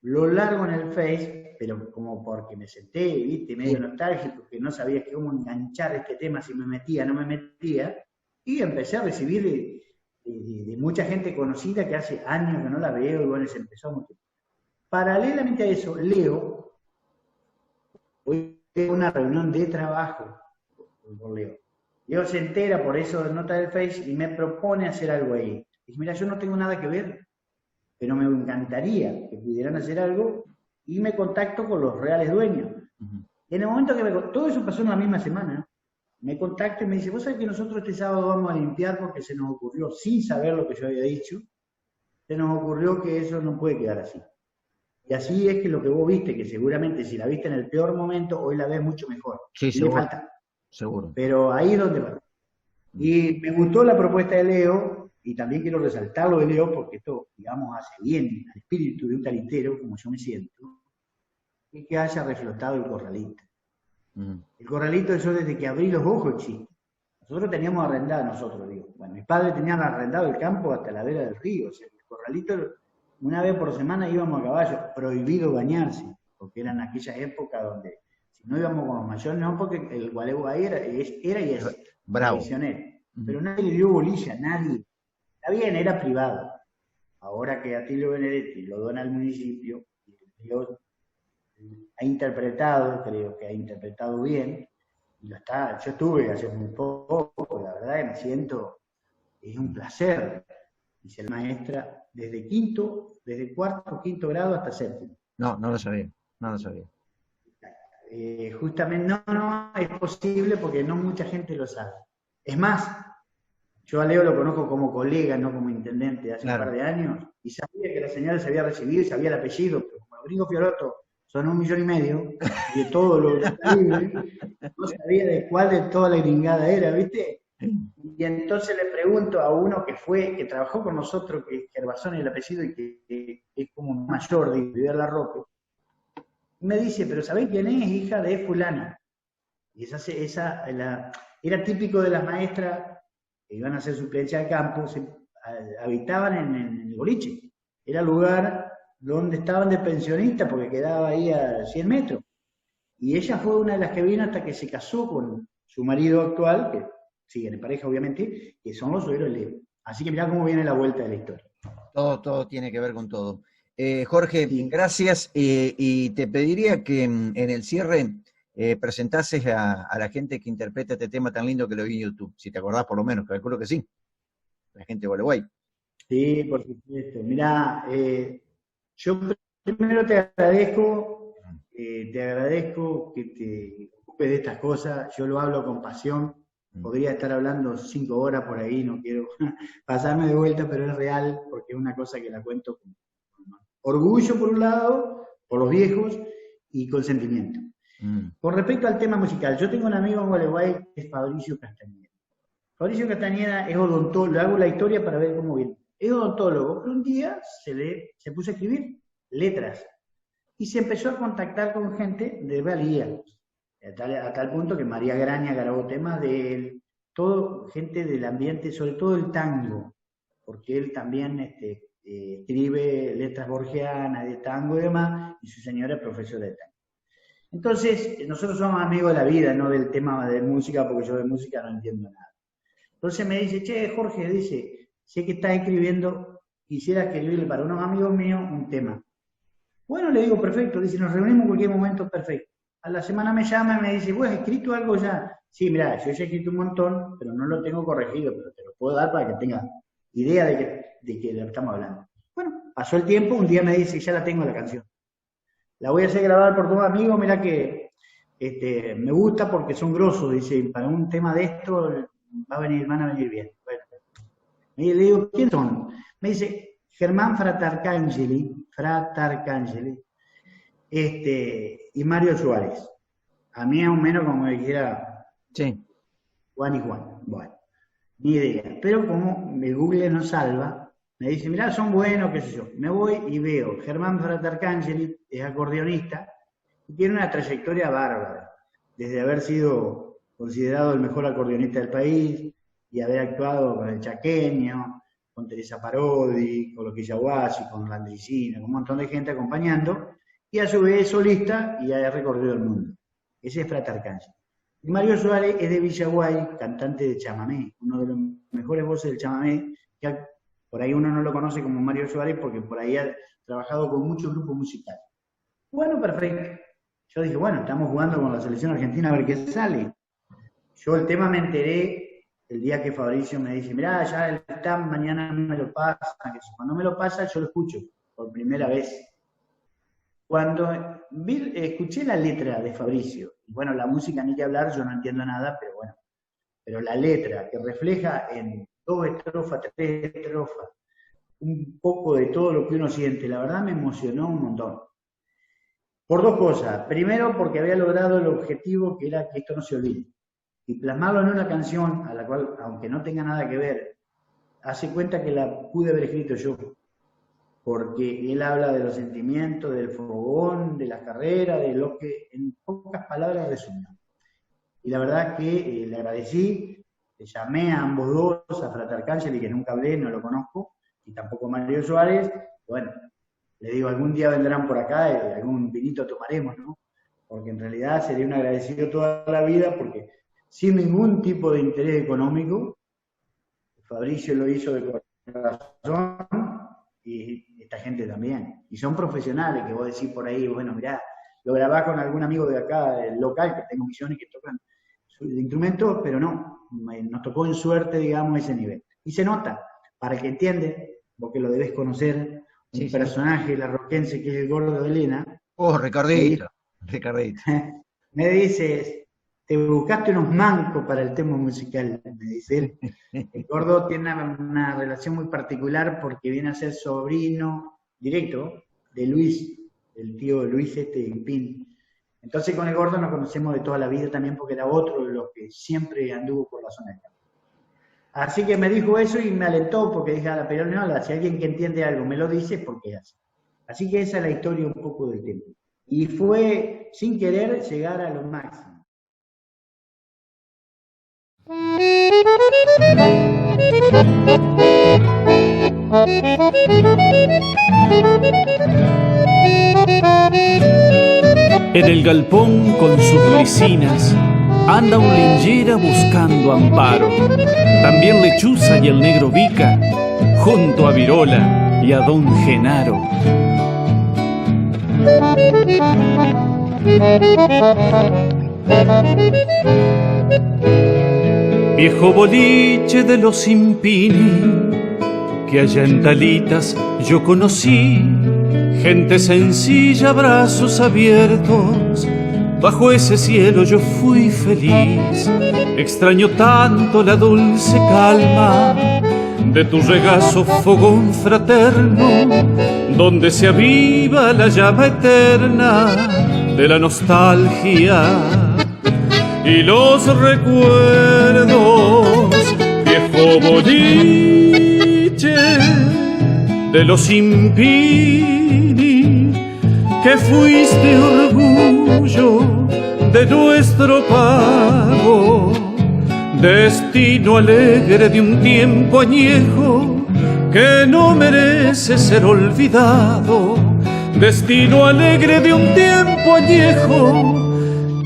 lo largo en el Face, pero como porque me senté, viste, medio nostálgico, que no sabía cómo enganchar este tema, si me metía, no me metía, y empecé a recibir de mucha gente conocida que hace años que no la veo, y bueno, se empezó mucho. Paralelamente a eso, Leo, hoy tengo una reunión de trabajo con Leo. Leo se entera por eso de nota del Face y me propone hacer algo ahí. Dice, mira, yo no tengo nada que ver, pero me encantaría que pudieran hacer algo, y me contacto con los reales dueños. Y en el momento que todo eso pasó en la misma semana, me contacto y me dice, vos sabés que nosotros este sábado vamos a limpiar porque se nos ocurrió, sin saber lo que yo había dicho, se nos ocurrió que eso no puede quedar así. Y así es que lo que vos viste, que seguramente si la viste en el peor momento, hoy la ves mucho mejor. Sí, seguro. Le falta. Seguro. Pero ahí es donde va. Y me gustó la propuesta de Leo, y también quiero resaltar lo de Leo, porque esto, digamos, hace bien al espíritu de un talitero, como yo me siento, y que haya reflotado el Corralito. El Corralito, yo desde que abrí los ojos existe. Nosotros teníamos arrendado, bueno, mis padres tenían arrendado el campo hasta la vera del río, o sea, el Corralito, una vez por semana íbamos a caballo, prohibido bañarse, porque eran aquellas épocas donde, si no íbamos con los mayores, no, porque el Gualeguay era y es bravo. Pero nadie le dio bolilla, nadie. Está bien, era privado. Ahora que Atilio Benedetti lo dona al municipio, Dios ha interpretado, creo que ha interpretado bien, y lo está. Yo estuve hace muy poco, la verdad que me siento, es un placer, dice la maestra, desde cuarto, quinto grado hasta séptimo. No lo sabía. Justamente, no es posible porque no mucha gente lo sabe. Es más, yo a Leo lo conozco como colega, no como intendente, hace un par de años, y sabía que la señora se había recibido y sabía el apellido, pero como Rodrigo Fiorotto son 1,5 millones, y de todo lo libre, no sabía de cuál de toda la gringada era, ¿viste? Y entonces le pregunto a uno que trabajó con nosotros, que es Gervasón el apellido, y que es como un mayor de Viver La Roca, y me dice, pero ¿sabés quién es? Hija de fulana. Y era típico de las maestras que iban a hacer suplencia al campo, habitaban en el boliche. Era el lugar donde estaban de pensionista, porque quedaba ahí a 100 metros. Y ella fue una de las que vino hasta que se casó con su marido actual, que siguen en pareja obviamente, que son los suegros de Leo. Así que mirá cómo viene la vuelta de la historia. Todo tiene que ver con todo. Jorge, gracias, y te pediría que en el cierre presentases a la gente que interpreta este tema tan lindo que lo vi en YouTube, si te acordás por lo menos, calculo que sí, la gente de Gualeguay. Sí, por supuesto. Mirá, yo primero te agradezco que te ocupes de estas cosas, yo lo hablo con pasión, Podría estar hablando 5 horas por ahí, no quiero pasarme de vuelta, pero es real, porque es una cosa que la cuento con orgullo por un lado, por los viejos, y con sentimiento. Con respecto al tema musical, yo tengo un amigo en Gualeguay que es Fabricio Castañeda. Fabricio Castañeda es odontólogo, le hago la historia para ver cómo viene. Es odontólogo, pero un día se puso a escribir letras y se empezó a contactar con gente de valía, a tal punto que María Graña grabó temas de él, todo gente del ambiente, sobre todo el tango, porque él también escribe letras borgianas de tango y demás, y su señora es profesora de tango. Entonces, nosotros somos amigos de la vida, no del tema de música, porque yo de música no entiendo nada. Entonces me dice, che, Jorge, dice, sé que estás escribiendo, quisiera escribirle para unos amigos míos un tema. Bueno, le digo, perfecto, dice, nos reunimos en cualquier momento, perfecto. A la semana me llama y me dice, ¿vos has escrito algo ya? Sí, mira, yo ya he escrito un montón, pero no lo tengo corregido, pero te lo puedo dar para que tengas idea de que lo estamos hablando. Bueno, pasó el tiempo, un día me dice, ya la tengo la canción. La voy a hacer grabar por dos amigos, mira que me gusta porque son grosos, dice, para un tema de esto van a venir bien. Bueno, y le digo, ¿quiénes son? Me dice, Germán Fratarcangeli, y Mario Suárez. A mí es un menos como me dijera Sí. Juan y Juan. Bueno, ni idea. Pero como el Google no salva, me dice, mirá, son buenos, qué sé yo. Me voy y veo, Germán Fratarcangeli es acordeonista y tiene una trayectoria bárbara, desde haber sido considerado el mejor acordeonista del país y haber actuado con el Chaqueño, con Teresa Parodi, con los Quillahuasi, con Landricina, con un montón de gente acompañando, y a su vez es solista y ha recorrido el mundo. Ese es Fratarcangeli. Y Mario Suárez es de Villaguay, cantante de chamamé, uno de los mejores voces del chamamé, que por ahí uno no lo conoce como Mario Suárez porque por ahí ha trabajado con muchos grupos musicales. Bueno, perfecto. Yo dije, bueno, estamos jugando con la selección argentina a ver qué sale. Yo el tema me enteré el día que Fabricio me dice, mirá, ya el está, mañana me lo pasa. Cuando me lo pasa, yo lo escucho por primera vez. Cuando escuché la letra de Fabricio, y bueno, la música ni que hablar, yo no entiendo nada, pero bueno, pero la letra que refleja en 2 estrofas, 3 estrofas, un poco de todo lo que uno siente, la verdad me emocionó un montón. Por 2 cosas. Primero, porque había logrado el objetivo que era que esto no se olvide. Y plasmarlo en una canción a la cual, aunque no tenga nada que ver, hace cuenta que la pude haber escrito yo. Porque él habla de los sentimientos, del fogón, de la carrera, de lo que en pocas palabras resumió. Y la verdad que le agradecí, le llamé a ambos dos, a Fratarcangeli, que nunca hablé, no lo conozco, y tampoco a Mario Suárez. Bueno, le digo, algún día vendrán por acá y algún vinito tomaremos, ¿no? Porque en realidad sería un agradecido toda la vida, porque sin ningún tipo de interés económico, Fabricio lo hizo de corazón, y esta gente también. Y son profesionales, que vos decís por ahí, bueno, mirá, lo grabás con algún amigo de acá, del local, que tengo misiones que tocan el instrumento, pero no, nos tocó en suerte, digamos, ese nivel. Y se nota, para el que entiende, vos que lo debés conocer, un personaje larroquense que es el Gordo de Elena. Oh, Ricardito. Me dice, te buscaste unos mancos para el tema musical, me dice él. El Gordo tiene una relación muy particular porque viene a ser sobrino directo de Luis, el tío Luis Pin. Entonces con el Gordo nos conocemos de toda la vida también porque era otro de los que siempre anduvo por la zona del campo. Así que me dijo eso y me alentó porque dije, pero no, si alguien que entiende algo me lo dice, es porque es así. Así que esa es la historia un poco del tema. Y fue, sin querer, llegar a lo máximo. En el galpón con sus risinas anda un linchera buscando amparo. También Lechuza y el negro Vica, junto a Virola y a don Genaro. Viejo boliche de los Impini, que allá en Talitas yo conocí, gente sencilla, brazos abiertos, bajo ese cielo yo fui feliz. Extraño tanto la dulce calma de tu regazo fogón fraterno, donde se aviva la llama eterna de la nostalgia y los recuerdos. Viejo boliche de los Impini, que fuiste orgullo de nuestro pago, destino alegre de un tiempo añejo que no merece ser olvidado, destino alegre de un tiempo añejo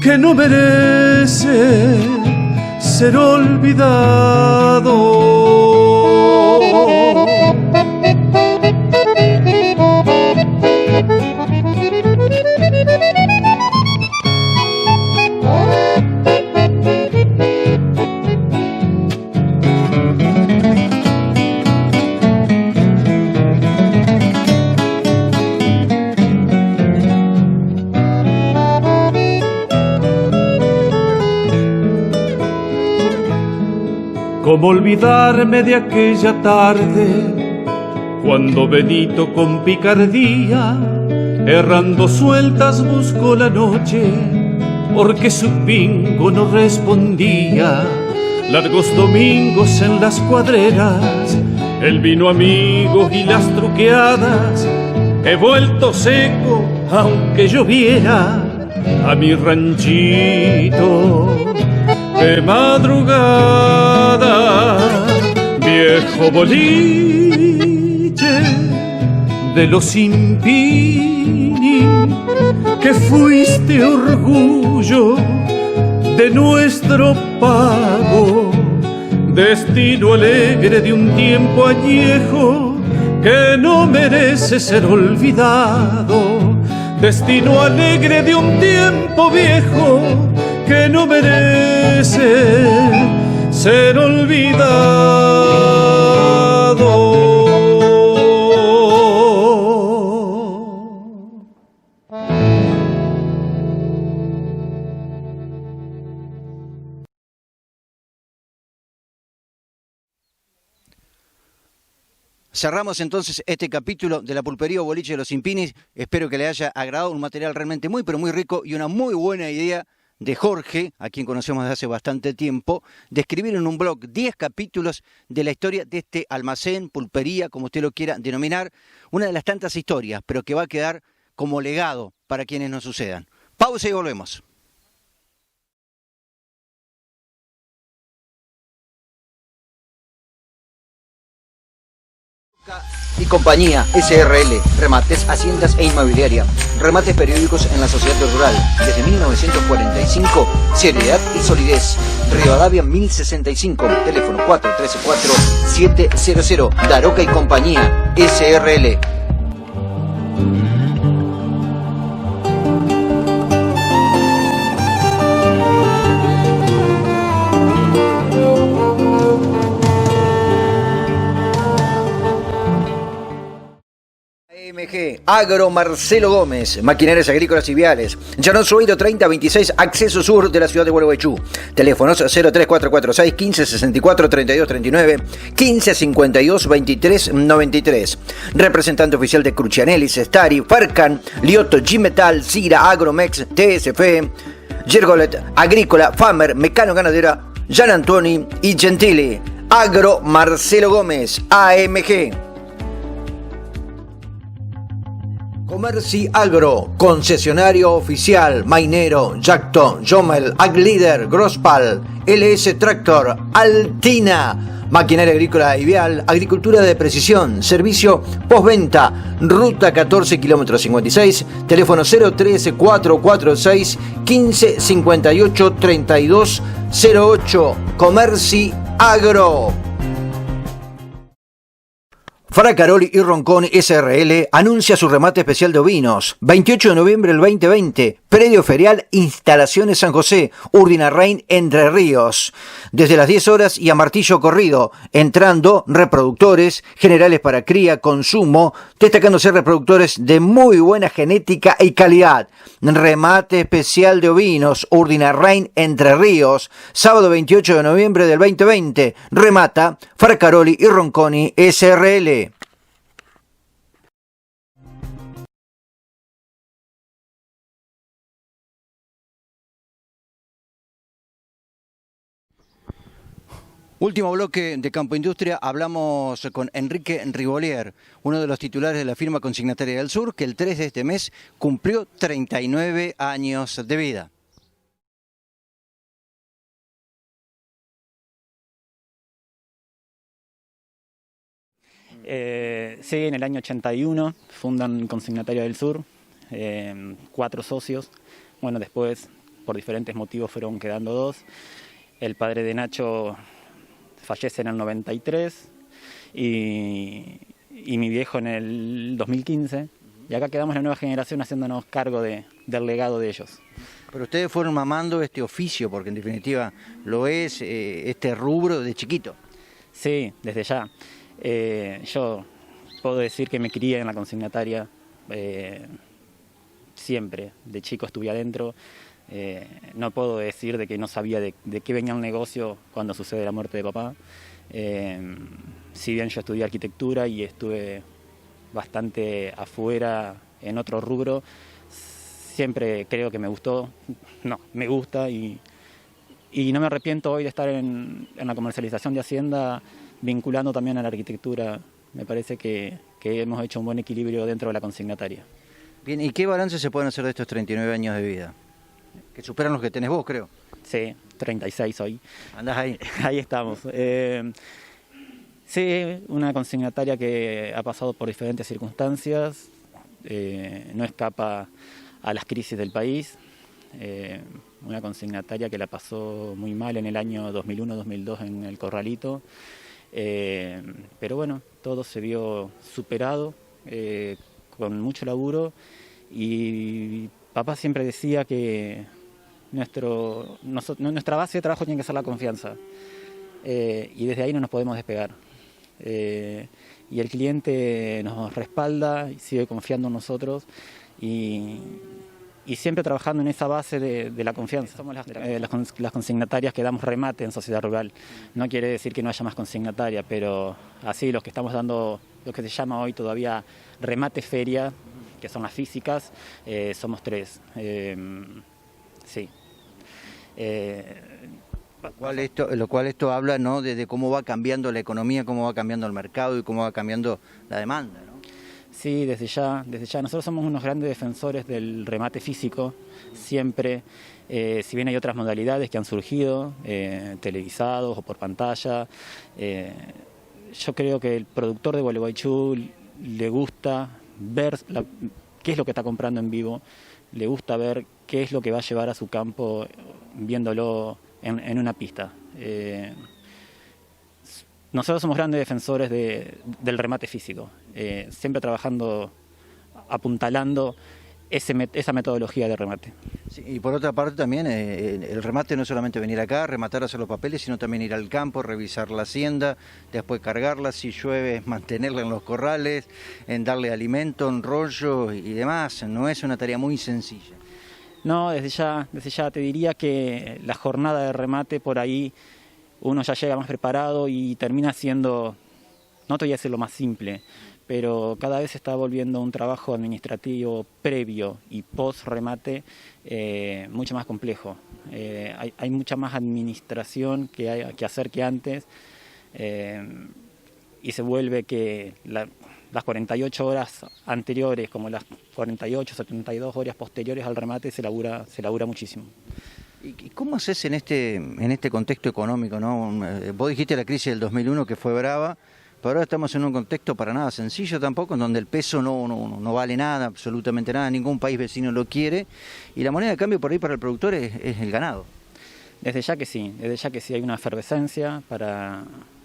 que no merece ser olvidado. ¿Cómo olvidarme de aquella tarde, cuando Benito con picardía, errando sueltas buscó la noche, porque su pingo no respondía? Largos domingos en las cuadreras, el vino amigo y las truqueadas, he vuelto seco aunque lloviera a mi ranchito de madrugada. Viejo boliche de los Impini, que fuiste orgullo de nuestro pago, destino alegre de un tiempo añejo que no merece ser olvidado, destino alegre de un tiempo viejo que no merece ser olvidado. Cerramos entonces este capítulo de la pulpería o boliche de los Impinis. Espero que le haya agradado, un material realmente muy pero muy rico y una muy buena idea de Jorge, a quien conocemos desde hace bastante tiempo, de escribir en un blog 10 capítulos de la historia de este almacén, pulpería, como usted lo quiera denominar, una de las tantas historias, pero que va a quedar como legado para quienes nos sucedan. Pausa y volvemos. Y compañía SRL, remates, haciendas e inmobiliaria, remates periódicos en la sociedad rural, desde 1945, seriedad y solidez. Rivadavia 1065, teléfono 413-4700, Daroca y compañía SRL. AMG, Agro Marcelo Gómez, maquinarias agrícolas y viales, Llanón Sueiro 3026, acceso sur de la ciudad de Gualeguaychú. Teléfonos 03446 1564 3239 1552 2393. Representante oficial de Crucianelis, Stari, Farcan, Lioto, G-Metal, Cira, Agromex, TSF, Gergolet, Agrícola, Famer, Mecano Ganadera, Gian Antoni y Gentili. Agro Marcelo Gómez, AMG. Comerci Agro, concesionario oficial, Mainero, Jacto, Jomel, Aglider, Grosspal, LS Tractor, Altina, maquinaria agrícola y vial, agricultura de precisión, servicio postventa, ruta 14 km 56, teléfono 013 446 15 58 32 08, Comerci Agro. Fracaroli y Ronconi SRL anuncia su remate especial de ovinos. 28 de noviembre del 2020, predio ferial Instalaciones San José, Urdinarrain, Entre Ríos. Desde las 10 horas y a martillo corrido, entrando reproductores generales para cría, consumo, destacándose reproductores de muy buena genética y calidad. Remate especial de ovinos, Urdinarrain, Entre Ríos, sábado 28 de noviembre del 2020. Remata Fracaroli y Ronconi SRL. Último bloque de Campo Industria, hablamos con Enrique Rivolier, uno de los titulares de la firma consignataria del Sur, que el 3 de este mes cumplió 39 años de vida. Sí, en el año 81 fundan Consignataria del Sur, 4 socios. Bueno, después, por diferentes motivos, fueron quedando 2. El padre de Nacho fallece en el 93 y mi viejo en el 2015. Y acá quedamos la nueva generación haciéndonos cargo del legado de ellos. Pero ustedes fueron mamando este oficio, porque en definitiva lo es, este rubro de chiquito. Sí, desde ya. Yo puedo decir que me crié en la consignataria, siempre, de chico estuve adentro. No puedo decir de que no sabía de qué venía el negocio cuando sucede la muerte de papá. Si bien yo estudié arquitectura y estuve bastante afuera en otro rubro, siempre creo que me gustó, me gusta y no me arrepiento hoy de estar en la comercialización de Hacienda, vinculando también a la arquitectura. Me parece que hemos hecho un buen equilibrio dentro de la consignataria. Bien, ¿y qué balance se pueden hacer de estos 39 años de vida? Que superan los que tenés vos, creo. Sí, 36 hoy. Andás ahí. Ahí estamos. Sí, una consignataria que ha pasado por diferentes circunstancias, no escapa a las crisis del país. Una consignataria que la pasó muy mal en el año 2001-2002 en el Corralito. Pero bueno, todo se vio superado con mucho laburo y papá siempre decía que nuestra base de trabajo tiene que ser la confianza y desde ahí no nos podemos despegar. Y el cliente nos respalda y sigue confiando en nosotros y siempre trabajando en esa base de la confianza. Somos las consignatarias que damos remate en Sociedad Rural. No quiere decir que no haya más consignataria, pero así los que estamos dando lo que se llama hoy todavía remate feria, que son las físicas, somos 3. Sí. Lo cual esto habla, ¿no?, de cómo va cambiando la economía, cómo va cambiando el mercado y cómo va cambiando la demanda, ¿no? Sí, desde ya. Nosotros somos unos grandes defensores del remate físico, siempre. Si bien hay otras modalidades que han surgido, televisados o por pantalla, yo creo que el productor de Gualeguaychú le gusta ver qué es lo que está comprando en vivo, le gusta ver qué es lo que va a llevar a su campo viéndolo en una pista. Nosotros somos grandes defensores del remate físico, siempre trabajando, apuntalando esa metodología de remate. Sí, y por otra parte también el remate no es solamente venir acá, rematar, hacer los papeles, sino también ir al campo, revisar la hacienda, después cargarla, si llueve, mantenerla en los corrales, en darle alimento, en rollo y demás. No es una tarea muy sencilla. No, desde ya te diría que la jornada de remate por ahí uno ya llega más preparado y termina siendo, no te voy a decir lo más simple, pero cada vez se está volviendo un trabajo administrativo previo y post-remate mucho más complejo. Hay mucha más administración que hacer que antes y se vuelve que las 48 horas anteriores como las 48, 72 horas posteriores al remate se labura muchísimo. ¿Y cómo haces en este contexto económico, ¿no? Vos dijiste la crisis del 2001 que fue brava, pero ahora estamos en un contexto para nada sencillo tampoco, en donde el peso no vale nada, absolutamente nada, ningún país vecino lo quiere, y la moneda de cambio por ahí para el productor es el ganado. Desde ya que sí hay una efervescencia,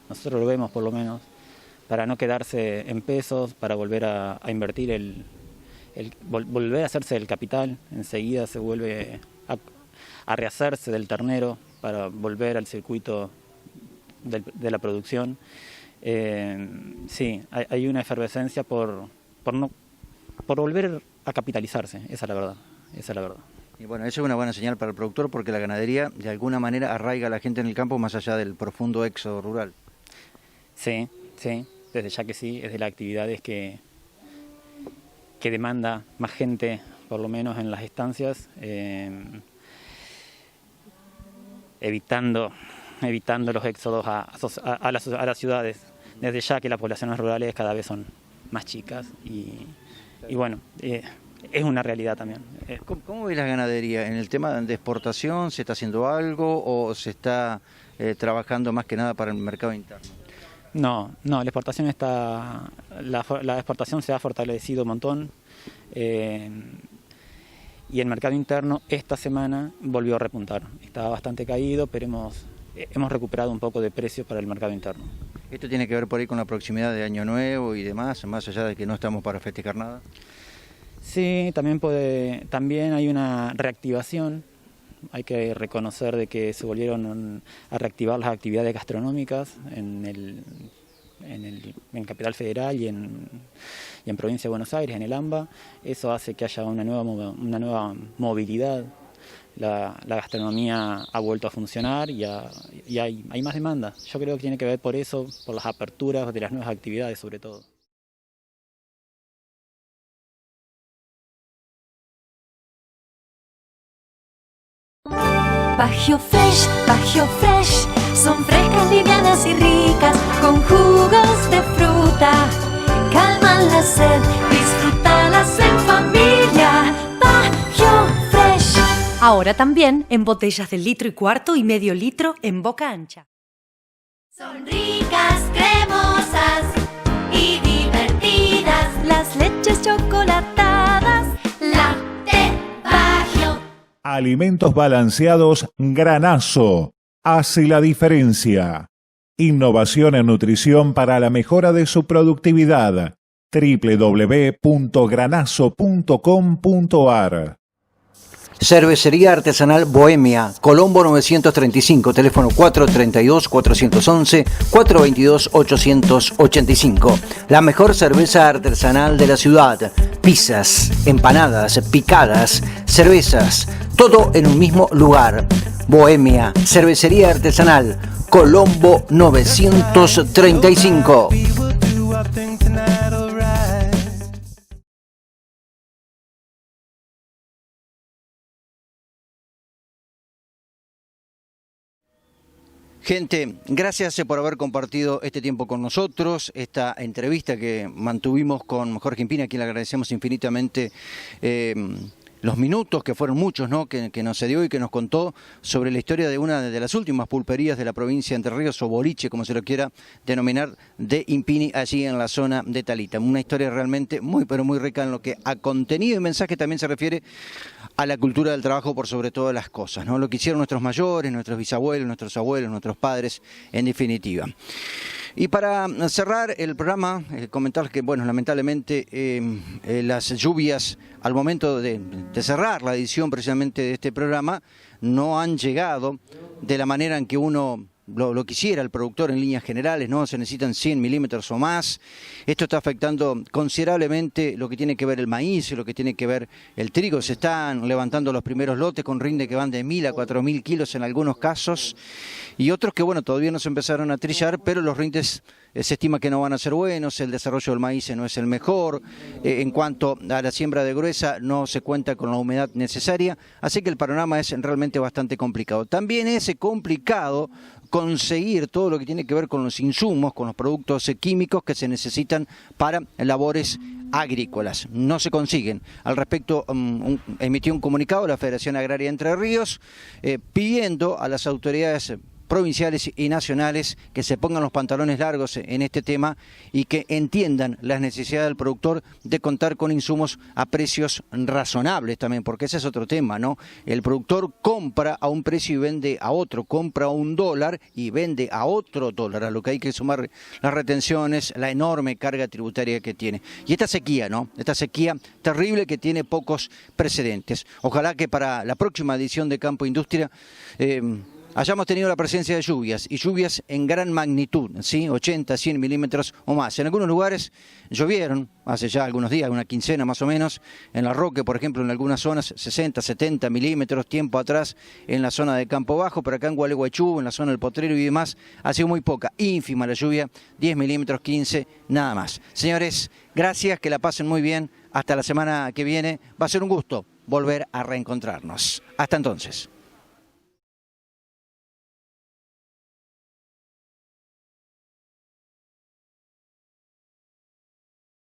nosotros lo vemos por lo menos, para no quedarse en pesos, para volver a invertir volver a hacerse del capital. Enseguida se vuelve a rehacerse del ternero para volver al circuito de la producción. Sí, hay una efervescencia por volver a capitalizarse, esa es la verdad, esa es la verdad. Y bueno, eso es una buena señal para el productor porque la ganadería de alguna manera arraiga a la gente en el campo más allá del profundo éxodo rural. Sí, sí, desde ya que sí, es de las actividades que demanda más gente, por lo menos en las estancias, evitando los éxodos a las ciudades, desde ya que las poblaciones rurales cada vez son más chicas y bueno, es una realidad también. ¿Cómo ves la ganadería? ¿En el tema de exportación se está haciendo algo o se está trabajando más que nada para el mercado interno? No, la exportación la exportación se ha fortalecido un montón y el mercado interno esta semana volvió a repuntar. Estaba bastante caído, pero hemos recuperado un poco de precio para el mercado interno. ¿Esto tiene que ver por ahí con la proximidad de Año Nuevo y demás, más allá de que no estamos para festejar nada? Sí, también hay una reactivación. Hay que reconocer de que se volvieron a reactivar las actividades gastronómicas en Capital Federal y en Provincia de Buenos Aires, en el AMBA. Eso hace que haya una nueva movilidad. La gastronomía ha vuelto a funcionar y hay más demanda. Yo creo que tiene que ver por eso, por las aperturas de las nuevas actividades sobre todo. Bagio Fresh, son frescas, livianas y ricas, con jugos de fruta, calman la sed, disfrútalas en familia. Bagio Fresh. Ahora también en botellas de 1,25 litros y medio litro en boca ancha. Son ricas, cremosas y divertidas las leches chocolatadas. Lacte Bagio. Alimentos balanceados Granazo. Hace la diferencia. Innovación en nutrición para la mejora de su productividad. www.granazo.com.ar. Cervecería Artesanal Bohemia, Colombo 935, teléfono 432-411, 422-885. La mejor cerveza artesanal de la ciudad. Pizzas, empanadas, picadas, cervezas, todo en un mismo lugar. Bohemia, Cervecería Artesanal, Colombo 935. Gente, gracias por haber compartido este tiempo con nosotros, esta entrevista que mantuvimos con Jorge Impini, a quien le agradecemos infinitamente los minutos, que fueron muchos, ¿no?, que nos cedió y que nos contó sobre la historia de una de las últimas pulperías de la provincia de Entre Ríos, o boliche, como se lo quiera denominar, de Impini, allí en la zona de Talita. Una historia realmente muy, pero muy rica en lo que a contenido y mensaje también se refiere a la cultura del trabajo por sobre todas las cosas, ¿no? Lo que hicieron nuestros mayores, nuestros bisabuelos, nuestros abuelos, nuestros padres, en definitiva. Y para cerrar el programa, comentarles que, bueno, lamentablemente las lluvias al momento de cerrar la edición precisamente de este programa no han llegado de la manera en que uno lo quisiera, el productor en líneas generales, ¿no? Se necesitan 100 milímetros o más. Esto está afectando considerablemente lo que tiene que ver el maíz, lo que tiene que ver el trigo. Se están levantando los primeros lotes con rinde que van de 1.000 a 4.000 kilos en algunos casos, y otros que, bueno, todavía no se empezaron a trillar, pero los rindes se estima que no van a ser buenos. El desarrollo del maíz no es el mejor. En cuanto a la siembra de gruesa, no se cuenta con la humedad necesaria, así que el panorama es realmente bastante complicado. También es complicado conseguir todo lo que tiene que ver con los insumos, con los productos químicos que se necesitan para labores agrícolas. No se consiguen. Al respecto, emitió un comunicado la Federación Agraria Entre Ríos pidiendo a las autoridades provinciales y nacionales que se pongan los pantalones largos en este tema y que entiendan las necesidades del productor de contar con insumos a precios razonables también, porque ese es otro tema, ¿no? El productor compra a un precio y vende a otro, compra a $1 y vende a otro dólar, a lo que hay que sumar las retenciones, la enorme carga tributaria que tiene. Y esta sequía, ¿no? Esta sequía terrible que tiene pocos precedentes. Ojalá que para la próxima edición de Campo Industria hayamos tenido la presencia de lluvias, y lluvias en gran magnitud, ¿sí? 80, 100 milímetros o más. En algunos lugares llovieron, hace ya algunos días, una quincena más o menos, en La Roque, por ejemplo, en algunas zonas, 60, 70 milímetros, tiempo atrás en la zona de Campo Bajo, pero acá en Gualeguaychú, en la zona del Potrero y demás, ha sido muy poca, ínfima la lluvia, 10 milímetros, 15, nada más. Señores, gracias, que la pasen muy bien, hasta la semana que viene, va a ser un gusto volver a reencontrarnos. Hasta entonces.